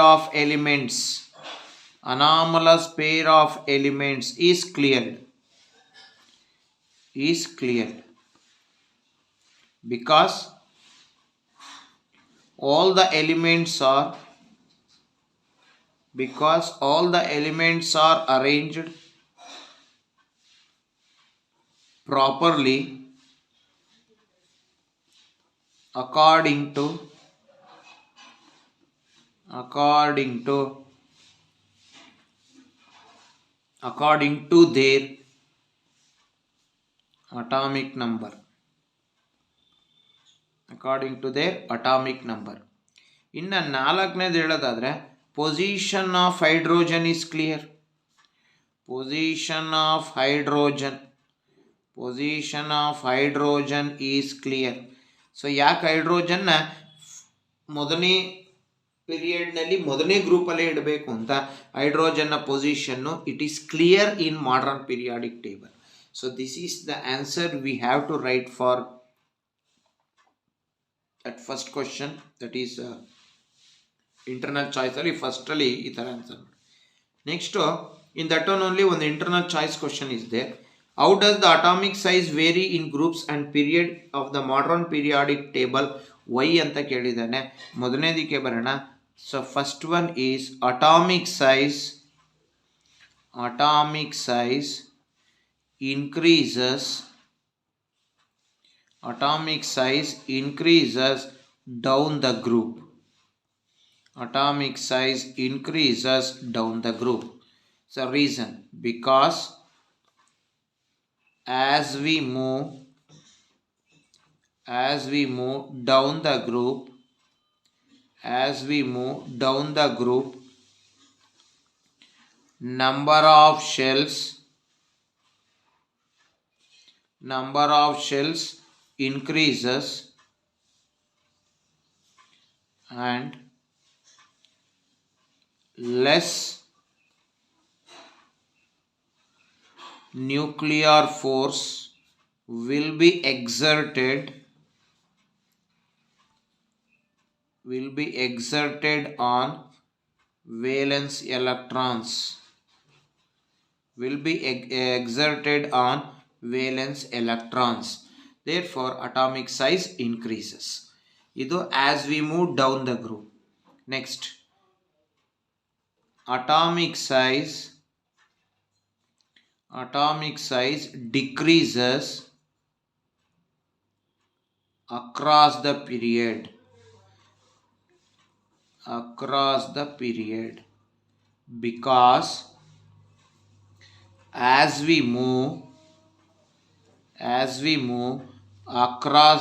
of elements is cleared because all the elements are arranged properly according to their atomic number. ಇನ್ನು 4ನೇದು ಹೇಳೋದಾದರೆ, position of hydrogen is clear. Position of hydrogen is clear. So ಯಾಕೆ ಹೈಡ್ರೋಜನ್ನ ಮೊದಲನೇ ಪೀರಿಯಡ್ನಲ್ಲಿ ಮೊದಲನೇ ಗ್ರೂಪಲ್ಲೇ ಇಡಬೇಕು ಅಂತ ಹೈಡ್ರೋಜನ್ನ position it is clear in modern periodic table. So this is the answer we have to write for that first question, that is internal ಚಾಯ್ಸಲ್ಲಿ ಫಸ್ಟಲ್ಲಿ ಈ ಥರ ಆನ್ಸರ್ ಮಾಡಿ. Next in that one only ಒಂದು internal choice question is there. How does the atomic size vary in groups and period of the modern periodic table? Why ಅಂತ ಕೇಳಿದ್ದಾನೆ. ಮೊದಲನೇದಕ್ಕೆ ಬರೋಣ. So first one is atomic size increases down the group. So reason, because as we move down the group, number of shells increases and less nuclear force will be exerted on valence electrons. Therefore atomic size increases. Idu as we move down the group. Next, atomic size decreases across the period because as we move across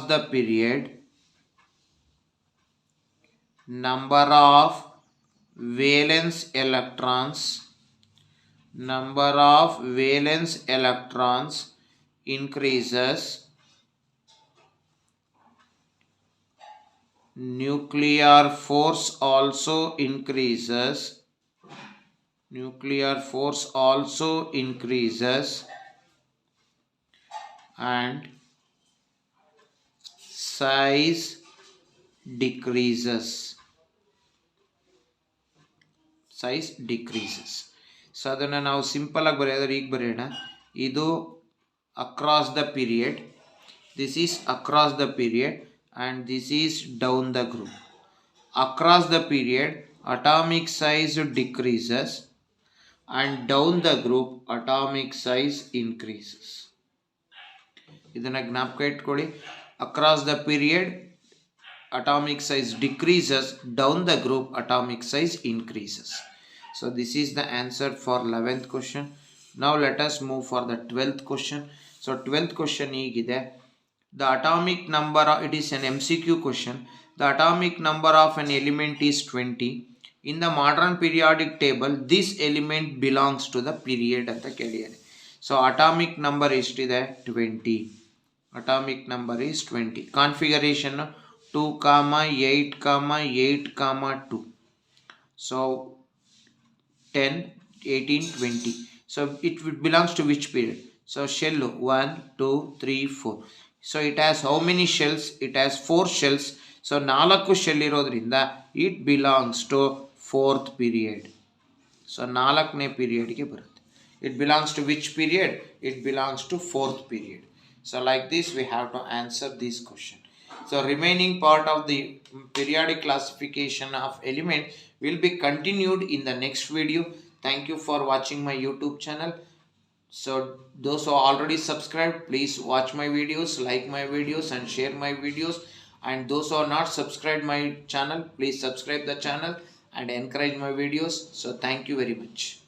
the period, number of valence electrons increases, nuclear force also increases, and size decreases. So ಅದನ್ನು ನಾವು simple ಆಗಿ ಬರೆಯೋದ್ರೆ ಈಗ ಬರೆಯೋಣ. ಇದು across the period, this is across the period and this is down the group. Across the period atomic size decreases and down the group atomic size increases. ಇದನ್ನ ಜ್ಞಾಪಕ ಇಟ್ಕೊಳ್ಳಿ. Across the period atomic size decreases, down the group atomic size increases. So this is the answer for 11th question. Now let us move for the 12th question. So 12th question higide. The atomic number, it is an MCQ question. The atomic number of an element is 20. In the modern periodic table, this element belongs to the period anta keliyare. So atomic number eshtiದೆ 20. Atomic number is 20. Configuration 2, 8, 8, 2. So 10, 18, 20. So it belongs to which period? So shell 1, 2, 3, 4. So it has how many shells? It has 4 shells. So 4 shell irodrinda it belongs to 4th period. So 4ನೇ period ಗೆ ಬರುತ್ತೆ. It belongs to which period? It belongs to 4th period. So like this we have to answer this question. So remaining part of the periodic classification of element will be continued in the next video. Thank you for watching my YouTube channel. So those who already subscribed, please watch my videos, like my videos and share my videos. And those who are not subscribed my channel, please subscribe the channel and encourage my videos. So thank you very much.